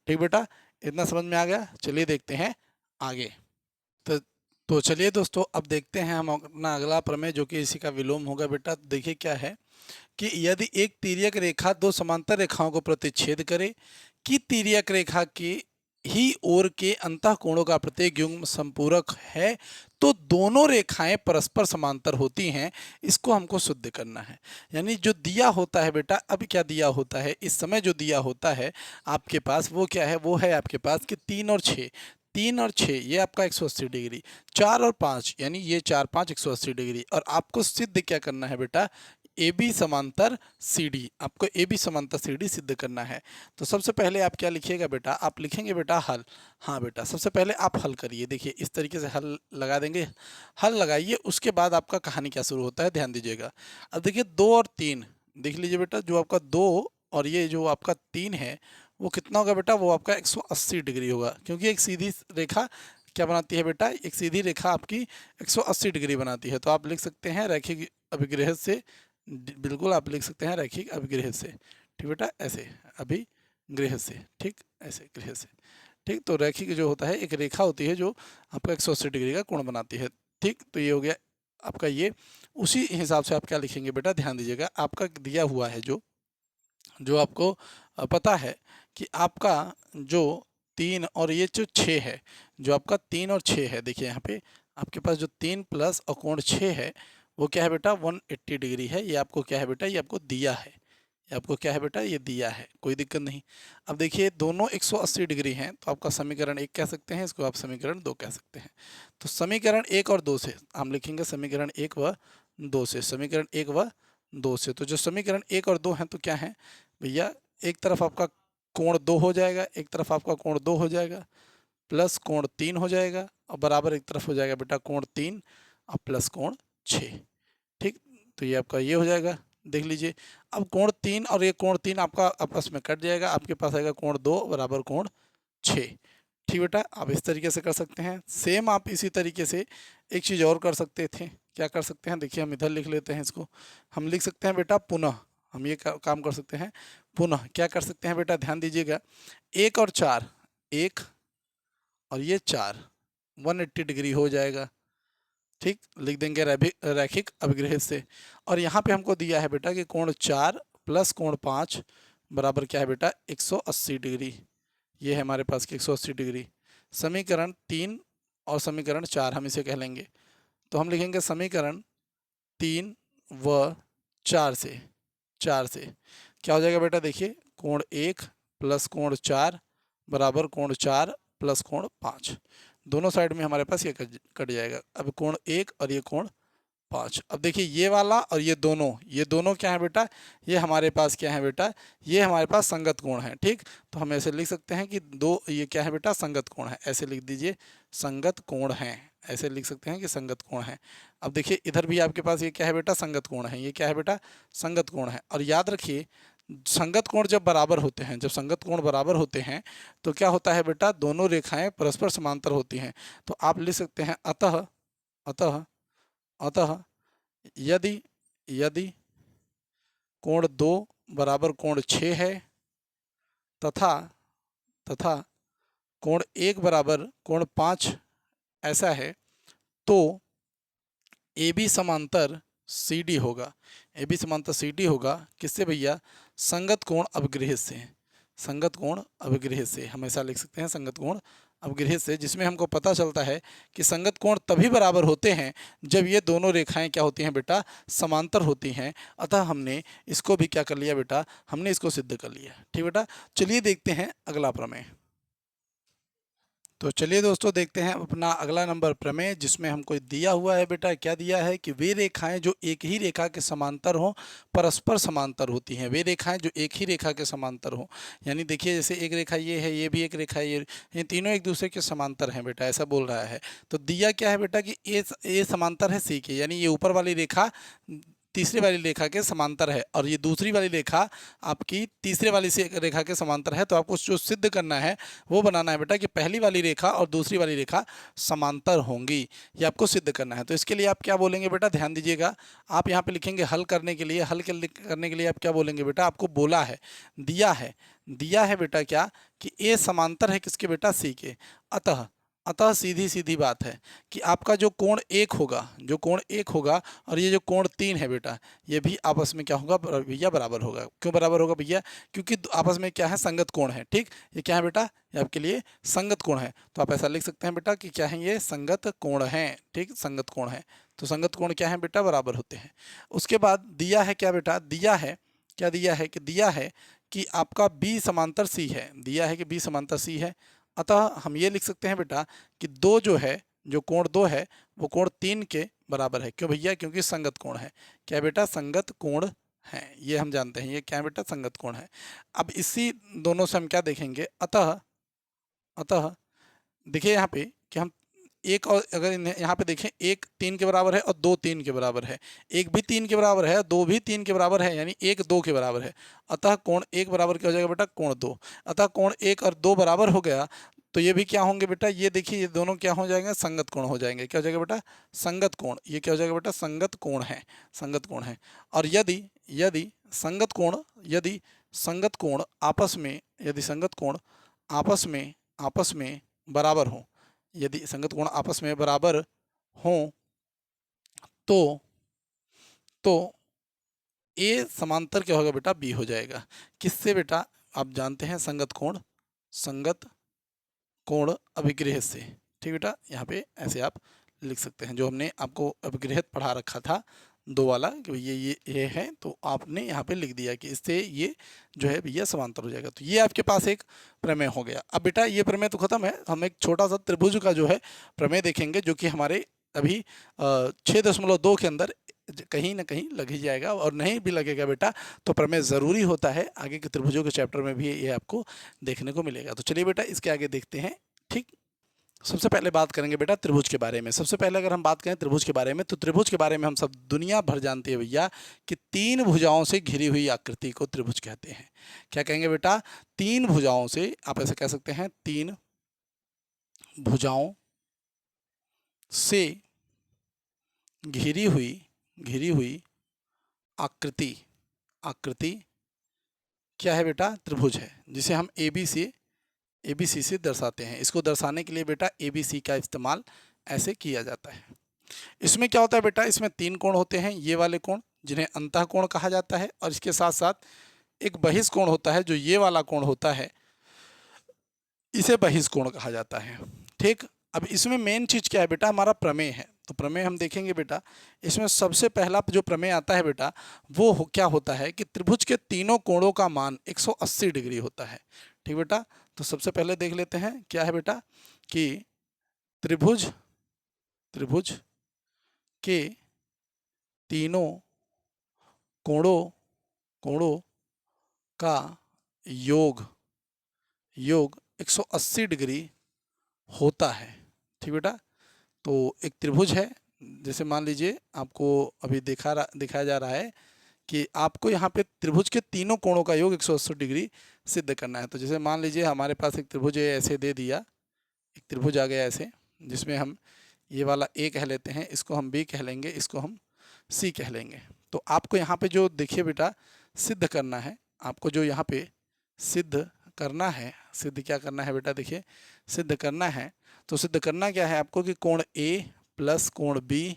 ठीक बेटा, इतना समझ में आ गया। चलिए देखते हैं आगे। तो चलिए दोस्तों अब देखते हैं हम अपना अगला प्रमेय, जो कि इसी का विलोम होगा बेटा। देखिए क्या है कि यदि एक तिर्यक रेखा दो समांतर रेखाओं को प्रतिच्छेद करे कि तिर्यक रेखा की ही ओर के अंतः कोणों का प्रत्येक युग्म संपूरक है तो दोनों रेखाएं परस्पर समांतर होती हैं। इसको हमको सिद्ध करना है। यानी जो दिया होता है बेटा, अब क्या दिया होता है इस समय, जो दिया होता है आपके पास वो क्या है, वो है आपके पास कि 3 और 6 ये आपका 180 डिग्री, 4 और 5 यानी ये 4 5 180 डिग्री। और आपको सिद्ध क्या करना है बेटा, ए बी समांतर सी डी, आपको ए बी समांतर सी डी सिद्ध करना है। तो सबसे पहले आप क्या लिखिएगा बेटा, आप लिखेंगे बेटा हल। हाँ बेटा, सबसे पहले आप हल करिए। देखिए इस तरीके से हल लगा देंगे, हल लगाइए, उसके बाद आपका कहानी क्या शुरू होता है ध्यान दीजिएगा। अब देखिए 2 और 3 देख लीजिए बेटा, जो आपका 2 और ये जो आपका 3 है वो कितना होगा बेटा, वो आपका 180 डिग्री होगा, क्योंकि एक सीधी रेखा क्या बनाती है बेटा, एक सीधी रेखा आपकी 180 डिग्री बनाती है। तो आप लिख सकते हैं रैखिक अभिग्रह से, बिल्कुल आप लिख सकते हैं रैखिक अभिग्रह से, ठीक बेटा, ऐसे अभिग्रह से, ठीक, ऐसे गृह से, ठीक। तो रैखिक जो होता है एक रेखा होती है जो आपका 180 डिग्री का कोण बनाती है, ठीक। तो ये हो गया आपका ये, उसी हिसाब से आप क्या लिखेंगे बेटा, ध्यान दीजिएगा। आपका दिया हुआ है जो जो आपको पता है कि आपका जो 3 और ये जो 6 है, जो आपका 3 और 6 है, देखिए यहाँ पे आपके पास जो 3 प्लस और कोण 6 है वो क्या है बेटा, 180 डिग्री है। ये आपको क्या है बेटा, ये आपको दिया है, ये आपको क्या है बेटा, ये दिया है, कोई दिक्कत नहीं। अब देखिए दोनों 180 डिग्री हैं, तो आपका समीकरण 1 कह सकते हैं, इसको आप समीकरण 2 कह सकते हैं। तो समीकरण 1 और 2 से हम लिखेंगे समीकरण 1 व 2 से, समीकरण 1 व 2 से। तो जो समीकरण 1 और 2 हैं तो क्या है भैया, एक तरफ आपका कोण 2 हो जाएगा, एक तरफ आपका कोण 2 हो जाएगा, प्लस कोण 3 हो जाएगा, और बराबर एक तरफ हो जाएगा बेटा कोण 3 और प्लस कोण 6, ठीक। तो ये आपका ये हो जाएगा, देख लीजिए। अब कोण 3 और ये कोण 3 आपका आपस में कट जाएगा, आपके पास आएगा कोण 2 बराबर कोण 6, ठीक बेटा। आप इस तरीके से कर सकते हैं। सेम आप इसी तरीके से एक चीज़ और कर सकते थे, क्या कर सकते हैं, देखिए हम इधर लिख लेते हैं इसको, हम लिख सकते हैं बेटा पुनः, हम ये काम कर सकते हैं पुनः। क्या कर सकते हैं बेटा, ध्यान दीजिएगा, 1 और 4, 1 और ये 4 180 डिग्री हो जाएगा, ठीक। लिख देंगे रैखिक अभिग्रह से। और यहाँ पे हमको दिया है बेटा कि कोण 4 प्लस कोण 5 बराबर क्या है बेटा, 180 डिग्री। ये है हमारे पास कि 180 डिग्री। समीकरण 3 और समीकरण 4 हम इसे कह लेंगे। तो हम लिखेंगे समीकरण 3 व 4 से, क्या हो जाएगा बेटा, देखिए कोण 1 प्लस कोण 4 बराबर कोण 4 प्लस कोण 5, दोनों साइड में हमारे पास ये कट जाएगा। अब कोण 1 और ये कोण 5। अब देखिए ये वाला और ये दोनों क्या है बेटा, ये हमारे पास क्या है बेटा, ये हमारे पास संगत कोण है, ठीक। तो हम ऐसे लिख सकते हैं कि दो ये क्या है बेटा, संगत कोण है, ऐसे लिख दीजिए संगत कोण है, ऐसे लिख सकते हैं कि संगत कोण है। अब देखिए इधर भी आपके पास ये क्या है बेटा, संगत कोण है, ये क्या है बेटा, संगत कोण है। और याद रखिए संगत कोण जब बराबर होते हैं, जब संगत कोण बराबर होते हैं तो क्या होता है बेटा, दोनों रेखाएं परस्पर समांतर होती हैं। तो आप लिख सकते हैं अतः अतः अतः यदि यदि कोण 2 बराबर कोण 6 है तथा तथा कोण 1 बराबर कोण 5 ऐसा है, तो ए बी समांतर सी डी होगा। ए बी समांतर सी डी होगा किससे भैया, संगत कोण अवगृह से, संगत कोण अवगृह से हमेशा लिख सकते हैं संगत कोण अवगृह से, जिसमें हमको पता चलता है कि संगत कोण तभी बराबर होते हैं जब ये दोनों रेखाएं क्या होती हैं बेटा, समांतर होती हैं। अतः हमने इसको भी क्या कर लिया बेटा, हमने इसको सिद्ध कर लिया, ठीक बेटा। चलिए देखते हैं अगला प्रमेय। तो चलिए दोस्तों देखते हैं अपना अगला नंबर प्रमेय, जिसमें हमको दिया हुआ है बेटा, क्या दिया है कि वे रेखाएं जो एक ही रेखा के समांतर हों परस्पर समांतर होती हैं। वे रेखाएं जो एक ही रेखा के समांतर हों, यानी देखिए जैसे एक रेखा ये है, ये भी एक रेखा है, ये तीनों एक दूसरे के समांतर हैं बेटा, ऐसा बोल रहा है। तो दिया क्या है बेटा कि ए समांतर है सी के, यानी ये ऊपर वाली रेखा तीसरे वाली रेखा के समांतर है और ये दूसरी वाली रेखा आपकी तीसरे वाली से रेखा के समांतर है। तो आपको जो सिद्ध करना है वो बनाना है बेटा कि पहली वाली रेखा और दूसरी वाली रेखा समांतर होंगी, ये आपको सिद्ध करना है। तो इसके लिए आप क्या बोलेंगे बेटा, ध्यान दीजिएगा। आप यहाँ पे लिखेंगे हल करने के लिए, करने के लिए आप क्या बोलेंगे बेटा, आपको बोला है, दिया है बेटा क्या कि ए समांतर है किसके बेटा, सी के। अतः सीधी सीधी बात है कि आपका जो कोण 1 होगा, जो कोण 1 होगा और ये जो कोण 3 है बेटा, ये भी आपस में क्या होगा भैया, बराबर होगा। क्यों बराबर होगा भैया, क्योंकि आपस में क्या है, संगत कोण है, ठीक। ये क्या है बेटा, ये आपके लिए संगत कोण है। तो आप ऐसा लिख सकते हैं बेटा कि क्या है, ये संगत कोण है, ठीक, संगत कोण है। तो संगत कोण क्या है बेटा, बराबर होते हैं। उसके बाद दिया है क्या बेटा, दिया है क्या, दिया है कि आपका बी समांतर सी है, दिया है कि बी समांतर सी है। अतः हम ये लिख सकते हैं बेटा कि दो जो है, जो कोण 2 है वो कोण 3 के बराबर है। क्यों भैया? क्योंकि संगत कोण है। क्या बेटा? संगत कोण है, ये हम जानते हैं। ये क्या है बेटा? संगत कोण है। अब इसी दोनों से हम क्या देखेंगे, अतः देखिए यहाँ पे कि हम एक, और अगर यहाँ पे देखें, एक 3 के बराबर है और 2 3 के बराबर है, एक भी 3 के बराबर है, 2 भी 3 के बराबर है, यानी एक 2 के बराबर है। अतः कोण 1 बराबर क्या हो जाएगा बेटा? कोण 2। अतः कोण 1 और 2 बराबर हो गया, तो ये भी क्या होंगे बेटा? ये देखिए, ये दोनों क्या हो जाएंगे? संगत कोण हो जाएंगे। क्या हो जाएगा बेटा? संगत कोण। ये क्या हो जाएगा बेटा? संगत कोण है, संगत कोण है। और यदि यदि संगत कोण यदि संगत कोण आपस में यदि संगत कोण आपस में बराबर हो, यदि संगत कोण आपस में बराबर हों, तो तो ए समांतर क्या होगा बेटा? बी हो जाएगा। किससे बेटा? आप जानते हैं संगत कोण अभिग्रह से। ठीक बेटा, यहाँ पे ऐसे आप लिख सकते हैं, जो हमने आपको अभिग्रहित पढ़ा रखा था 2 वाला, कि ये है, तो आपने यहाँ पे लिख दिया कि इससे ये जो है भैया समांतर हो जाएगा। तो ये आपके पास एक प्रमेय हो गया। अब बेटा ये प्रमेय तो खत्म है, हम एक छोटा सा त्रिभुज का जो है प्रमेय देखेंगे, जो कि हमारे अभी 6.2 के अंदर कहीं ना कहीं लग ही जाएगा, और नहीं भी लगेगा बेटा तो प्रमेय ज़रूरी होता है। आगे के त्रिभुजों के चैप्टर में भी ये आपको देखने को मिलेगा। तो चलिए बेटा इसके आगे देखते हैं। ठीक, सबसे पहले बात करेंगे बेटा त्रिभुज के बारे में। सबसे पहले अगर हम बात करें त्रिभुज के बारे में, तो त्रिभुज के बारे में हम सब दुनिया भर जानते हैं भैया कि 3 भुजाओं से घिरी हुई आकृति को त्रिभुज कहते हैं। क्या कहेंगे बेटा? 3 भुजाओं से, आप ऐसे कह सकते हैं, 3 भुजाओं से घिरी हुई आकृति क्या है बेटा? त्रिभुज है, जिसे हम ABC से दर्शाते हैं। इसको दर्शाने के लिए बेटा ABC का इस्तेमाल ऐसे किया जाता है। इसमें क्या होता है बेटा? इसमें 3 कोण होते हैं, ये वाले कोण जिन्हें अंतःकोण कहा जाता है, और इसके साथ साथ एक बहिष्कोण होता है, जो ये वाला कोण होता है, इसे बहिष्कोण कहा जाता है। ठीक, अब इसमें मेन चीज क्या है बेटा? हमारा प्रमेय है। तो प्रमेय हम देखेंगे बेटा, इसमें सबसे पहला जो प्रमेय आता है बेटा, वो क्या होता है कि त्रिभुज के तीनों कोणों का मान 180 डिग्री होता है। ठीक बेटा, तो सबसे पहले देख लेते हैं क्या है बेटा कि त्रिभुज के तीनों कोणों का योग 180 डिग्री होता है। ठीक बेटा, तो एक त्रिभुज है, जैसे मान लीजिए आपको अभी दिखाया जा रहा है कि आपको यहाँ पे त्रिभुज के तीनों कोणों का योग 180 डिग्री सिद्ध करना है। तो जैसे मान लीजिए हमारे पास एक त्रिभुज है, ऐसे दे दिया, एक त्रिभुज आ गया ऐसे, जिसमें हम ये वाला A कह लेते हैं, इसको हम B कह लेंगे, इसको हम C कह लेंगे। तो आपको यहाँ पे जो देखिए बेटा सिद्ध करना है, आपको जो यहाँ पे सिद्ध करना है, सिद्ध क्या करना है बेटा? देखिए सिद्ध करना है, तो सिद्ध करना क्या है आपको कि कोण A प्लस कोण B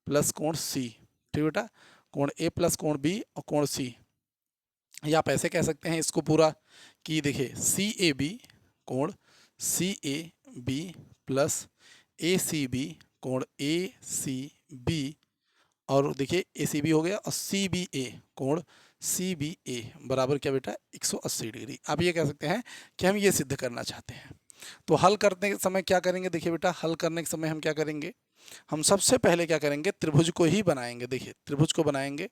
प्लस कोण C। ठीक बेटा, कोण A प्लस कोण B और कोण C, या आप ऐसे कह सकते हैं इसको पूरा कि देखिए CAB कोण CAB प्लस ACB कोण ACB, और देखिए ACB हो गया, और CBA कोण CBA बराबर क्या बेटा? 180 डिग्री। आप ये कह सकते हैं कि हम ये सिद्ध करना चाहते हैं। तो हल करने के समय क्या करेंगे? देखिए बेटा, हल करने के समय हम क्या करेंगे? हम सबसे पहले क्या करेंगे? त्रिभुज को ही बनाएंगे। देखिए त्रिभुज को बनाएंगे,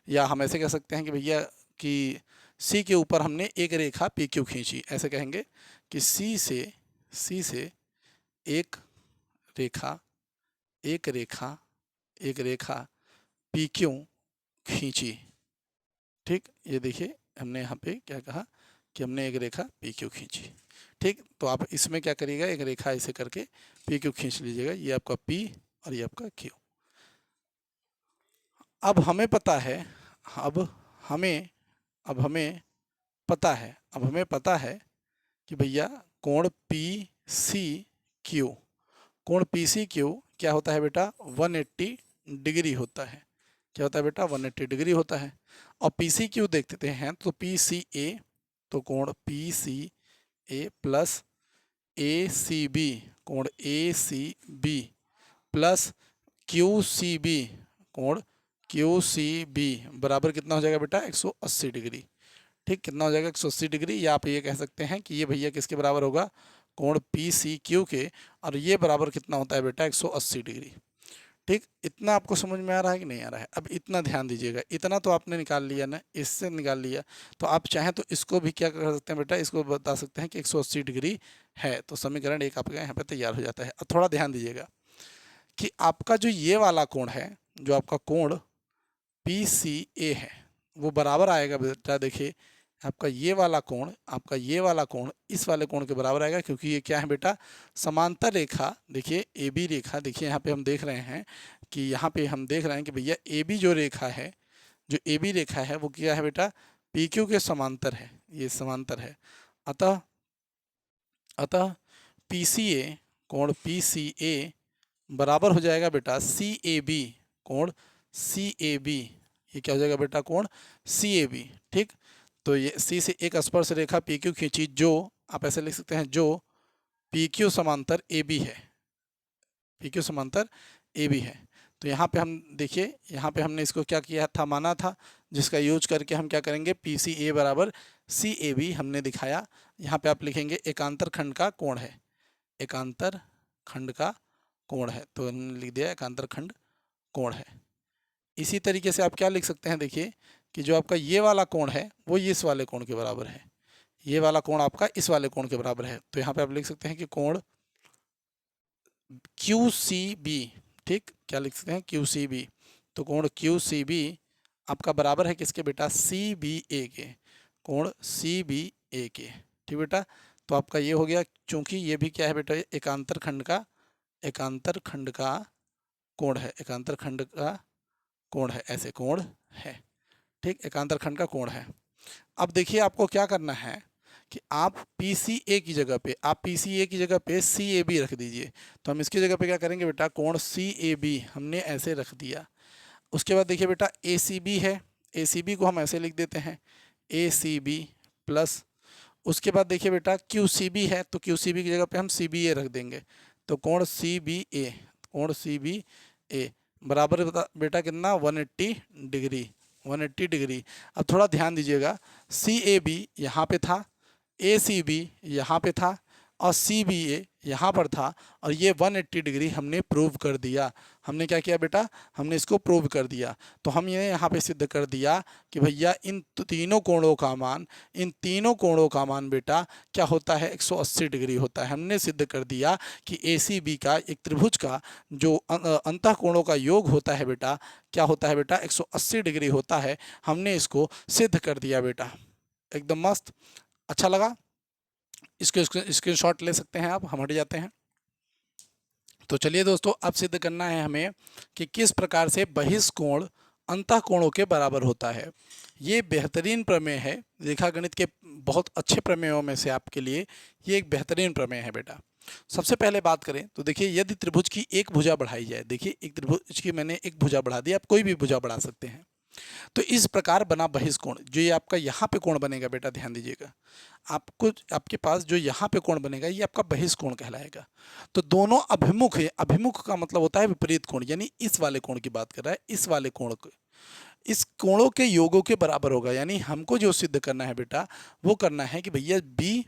या हम ऐसे कह सकते हैं कि भैया कि C के ऊपर हमने एक रेखा PQ खींची, ऐसे कहेंगे कि C से एक रेखा PQ खींची। ठीक, ये देखिए हमने यहाँ पे क्या कहा कि हमने एक रेखा PQ खींची। ठीक, तो आप इसमें क्या करिएगा? एक रेखा ऐसे करके PQ खींच लीजिएगा, ये आपका P और ये आपका Q। अब हमें पता है कि भैया कोण PCQ क्या होता है बेटा? 180 डिग्री होता है। क्या होता है बेटा? 180 डिग्री होता है। और PCQ देखते हैं तो PCA, तो कोण PCA प्लस ACB कोण ACB प्लस QCB कोण QCB बराबर कितना हो जाएगा बेटा? 180 डिग्री। ठीक, कितना हो जाएगा? 180 डिग्री। या आप ये कह सकते हैं कि ये भैया किसके बराबर होगा? कोण पी सी क्यू के, और ये बराबर कितना होता है बेटा 180 डिग्री। ठीक, इतना आपको समझ में आ रहा है कि नहीं आ रहा है? अब इतना ध्यान दीजिएगा, इतना तो आपने निकाल लिया ना, इससे निकाल लिया, तो आप चाहें तो इसको भी क्या कर सकते हैं बेटा, इसको बता सकते हैं कि 180 डिग्री है, तो समीकरण एक आपका यहाँ पे तैयार हो जाता है। अब थोड़ा ध्यान दीजिएगा कि आपका जो ये वाला कोण है, जो आपका कोण पी सी ए है, वो बराबर आएगा बेटा, देखिए आपका ये वाला कोण, आपका ये वाला कोण इस वाले कोण के बराबर आएगा, क्योंकि ये क्या है बेटा, समांतर रेखा। देखिए ए बी रेखा, देखिए यहाँ पे हम देख रहे हैं कि यहाँ पे हम देख रहे हैं कि भैया ए बी जो रेखा है, जो ए बी रेखा है वो क्या है बेटा, पी क्यू के समांतर है, ये समांतर है। अतः अतः पी सी ए, कोण पी सी ए बराबर हो जाएगा बेटा सी ए बी, कोण सी ए बी, ये क्या हो जाएगा बेटा, कोण सी ए बी। ठीक, तो ये सी से एक स्पर्श रेखा पी क्यू खींची, जो आप ऐसे लिख सकते हैं, जो पी क्यू समांतर ए बी है, पी क्यू समांतर ए बी है। तो यहाँ पे हम देखिए, यहाँ पे हमने इसको क्या किया था, माना था, जिसका यूज करके हम क्या करेंगे, पी सी ए बराबर सी ए बी हमने दिखाया। यहाँ पे आप लिखेंगे एकांतर खंड का कोण है, एकांतर खंड का कोण है, तो हमने लिख दिया एकांतर खंड कोण है। इसी तरीके से आप क्या लिख सकते हैं, देखिए कि जो आपका ये वाला कोण है वो इस वाले कोण के बराबर है, ये वाला कोण आपका इस वाले कोण के बराबर है, तो यहाँ पे आप लिख सकते हैं कि कोण क्यू सी बी। ठीक, क्या लिख सकते हैं, क्यू सी बी, तो कोण क्यू सी बी आपका बराबर है किसके बेटा, सी बी ए के, कोण सी बी ए के। ठीक बेटा, तो आपका ये हो गया, चूंकि ये भी क्या है बेटा, एकांतर खंड का, एकांतर खंड का कोण है, एकांतर खंड का कोण है, ऐसे कोण है। ठीक, एकांतर खंड का कोण है। अब देखिए आपको क्या करना है कि आप पी सी ए की जगह पे, आप पी सी ए की जगह पे सी ए बी रख दीजिए। तो हम इसकी जगह पे क्या करेंगे बेटा, कोण सी ए बी हमने ऐसे रख दिया। उसके बाद देखिए बेटा ए सी बी है, ए सी बी को हम ऐसे लिख देते हैं, ए सी बी प्लस, उसके बाद देखिए बेटा क्यू सी बी है, तो क्यू सी बी की जगह पे हम सी बी ए रख देंगे, तो कोण सी बी ए, कोण सी बी ए बराबर बेटा कितना, 180 डिग्री, 180 डिग्री। अब थोड़ा ध्यान दीजिएगा, सी ए बी यहाँ पे था, ए सी बी यहाँ पे था, और सी बी ए यहाँ पर था, और ये 180 डिग्री हमने प्रूव कर दिया। हमने क्या किया बेटा, हमने इसको प्रूव कर दिया। तो हम ये यहाँ पे सिद्ध कर दिया कि भैया इन तीनों कोणों का मान, इन तीनों कोणों का मान बेटा क्या होता है, 180 डिग्री होता है। हमने सिद्ध कर दिया कि ए सी बी का, एक त्रिभुज का जो अंतः कोणों का योग होता है बेटा, क्या होता है बेटा, 180 डिग्री होता है। हमने इसको सिद्ध कर दिया बेटा, एकदम मस्त। अच्छा लगा, इसके स्क्रीनशॉट ले सकते हैं आप, हम हट जाते हैं। तो चलिए दोस्तों, अब सिद्ध करना है हमें कि किस प्रकार से बहिष्कोण अंतः कोणों के बराबर होता है। ये बेहतरीन प्रमेय है, रेखागणित के बहुत अच्छे प्रमेयों में से आपके लिए ये एक बेहतरीन प्रमेय है बेटा। सबसे पहले बात करें तो देखिए, यदि त्रिभुज की एक भुजा बढ़ाई जाए, देखिए एक त्रिभुज की मैंने एक भुजा बढ़ा दी, आप कोई भी भुजा बढ़ा सकते हैं, तो इस प्रकार बना बहिष्कोण, जो ये आपका यहाँ पे कोण बनेगा बेटा, ध्यान दीजिएगा, आपको आपके पास जो यहाँ पे कोण बनेगा ये आपका बहिष्कोण कहलाएगा। तो दोनों अभिमुख है, अभिमुख का मतलब होता है विपरीत कोण, यानी इस वाले कोण की बात कर रहा है, इस वाले कोण को, इस कोणों के योगों के बराबर होगा। यानी हमको जो सिद्ध करना है बेटा, वो करना है कि भैया बी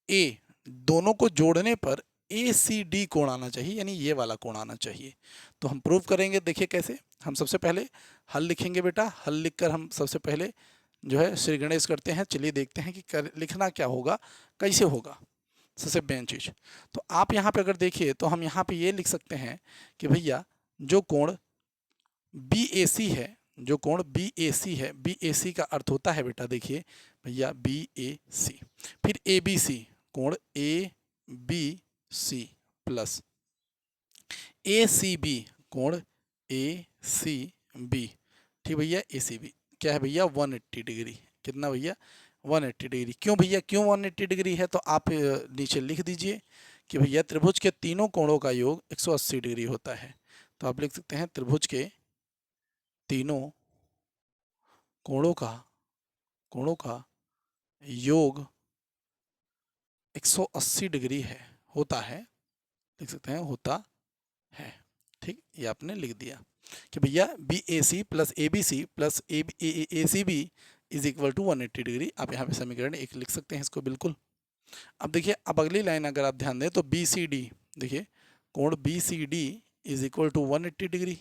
ए दोनों को जोड़ने पर ए सी डी कोण आना चाहिए, यानी ये वाला कोण आना चाहिए। तो हम प्रूव करेंगे, देखिए कैसे। हम सबसे पहले हल लिखेंगे बेटा, हल लिखकर हम सबसे पहले जो है श्री गणेश करते हैं। चलिए देखते हैं कि लिखना क्या होगा, कैसे होगा। सबसे मेन चीज, तो आप यहाँ पे अगर देखिए तो हम यहाँ पे ये लिख सकते हैं कि भैया जो कोण बी ए सी है, जो कोण बी ए सी है, बी ए सी का अर्थ होता है बेटा, देखिए भैया बी ए सी, फिर ए बी सी, कोण A B C plus A C B, कोण ए सी बी। ठीक भैया, ए सी बी क्या है भैया, 180 डिग्री। कितना भैया, 180 डिग्री। क्यों भैया, क्यों 180 डिग्री है, तो आप नीचे लिख दीजिए कि भैया त्रिभुज के तीनों कोणों का योग 180 डिग्री होता है। तो आप लिख सकते हैं त्रिभुज के तीनों कोणों का योग 180 डिग्री है, होता है, लिख सकते हैं होता है। ठीक, ये आपने लिख दिया कि भैया B A C plus A B C plus A C B is equal to 180 degree. आप यहाँ पे समीकरण एक लिख सकते हैं इसको, बिल्कुल। अब देखिए, अब अगली लाइन अगर आप ध्यान दें तो बी सी डी, देखिए कोण B C D is equal to 180 degree.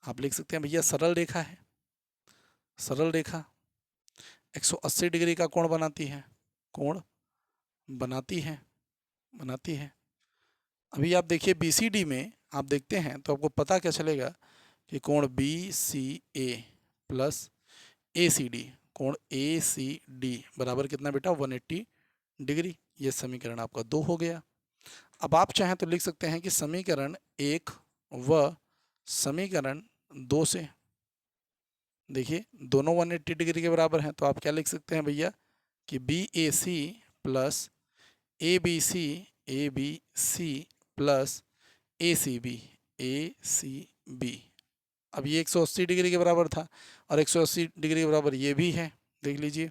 आप लिख सकते हैं भैया सरल रेखा है, सरल रेखा 180 डिग्री का कोण बनाती है, कोण बनाती है, बनाती है। अभी आप देखिए बी सी डी में आप देखते हैं तो आपको पता क्या चलेगा कि कोण B C A plus A C D, कोण ए सी डी बराबर कितना बेटा 180 डिग्री। ये समीकरण आपका 2 हो गया। अब आप चाहें तो लिख सकते हैं कि समीकरण 1 व समीकरण 2 से, देखिए दोनों 180 डिग्री के बराबर हैं, तो आप क्या लिख सकते हैं भैया कि B A C plus A B C plus A C B. अब ये 180 डिग्री के बराबर था और 180 डिग्री के बराबर ये भी है, देख लीजिए।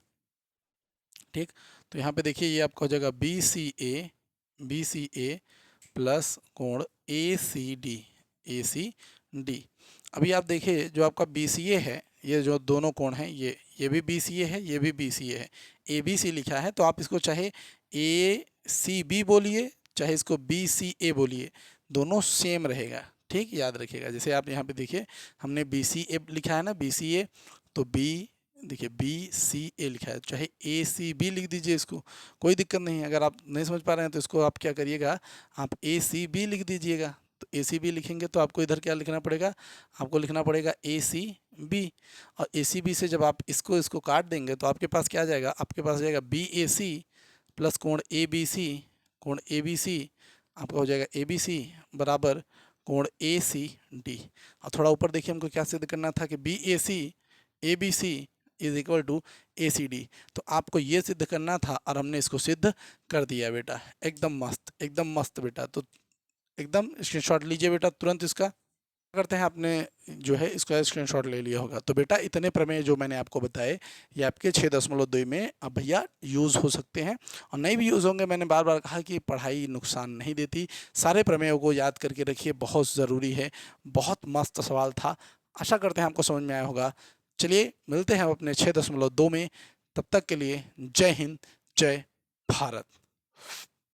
ठीक, तो यहाँ पे देखिए ये आपका हो जाएगा बी सी ए प्लस कोण ए सी डी। अभी आप देखिए जो आपका बी सी ए है, ये जो दोनों कोण हैं, ये भी बी सी ए है, ये भी बी सी ए है, ए बी सी लिखा है, तो आप इसको चाहे ए सी बी बोलिए चाहे इसको बी सी ए बोलिए, दोनों सेम रहेगा। ठीक, याद रखिएगा। जैसे आप यहाँ पे देखिए हमने बी सी ए लिखा है ना, बी सी ए, तो बी देखिए बी सी ए लिखा है, चाहे ए सी बी लिख दीजिए, इसको कोई दिक्कत नहीं है। अगर आप नहीं समझ पा रहे हैं तो इसको आप क्या करिएगा, आप ए सी बी लिख दीजिएगा। तो ए सी बी लिखेंगे तो आपको इधर क्या लिखना पड़ेगा, आपको लिखना पड़ेगा ए सी बी, और ए सी बी से जब आप इसको काट देंगे तो आपके पास क्या आ जाएगा, आपके पास आ जाएगा बी ए सी प्लस कोण ए बी सी, कोण ए बी सी आपका हो जाएगा ए बी सी बराबर कोण ए सी डी। और थोड़ा ऊपर देखिए हमको क्या सिद्ध करना था कि B A C A B C is equal to A C D, तो आपको ये सिद्ध करना था और हमने इसको सिद्ध कर दिया बेटा। एकदम मस्त, एकदम मस्त बेटा। तो एकदम स्क्रीनशॉट लीजिए बेटा तुरंत इसका। करते हैं आपने जो है इसका स्क्रीनशॉट ले लिया होगा। तो बेटा इतने प्रमेय जो मैंने आपको बताए ये आपके 6.2 में अब भैया यूज़ हो सकते हैं और नहीं भी यूज़ होंगे। मैंने बार बार कहा कि पढ़ाई नुकसान नहीं देती, सारे प्रमेयों को याद करके रखिए, बहुत ज़रूरी है। बहुत मस्त सवाल था, आशा करते हैं आपको समझ में आया होगा। चलिए मिलते हैं अपने 6.2 में, तब तक के लिए जय हिंद, जय भारत।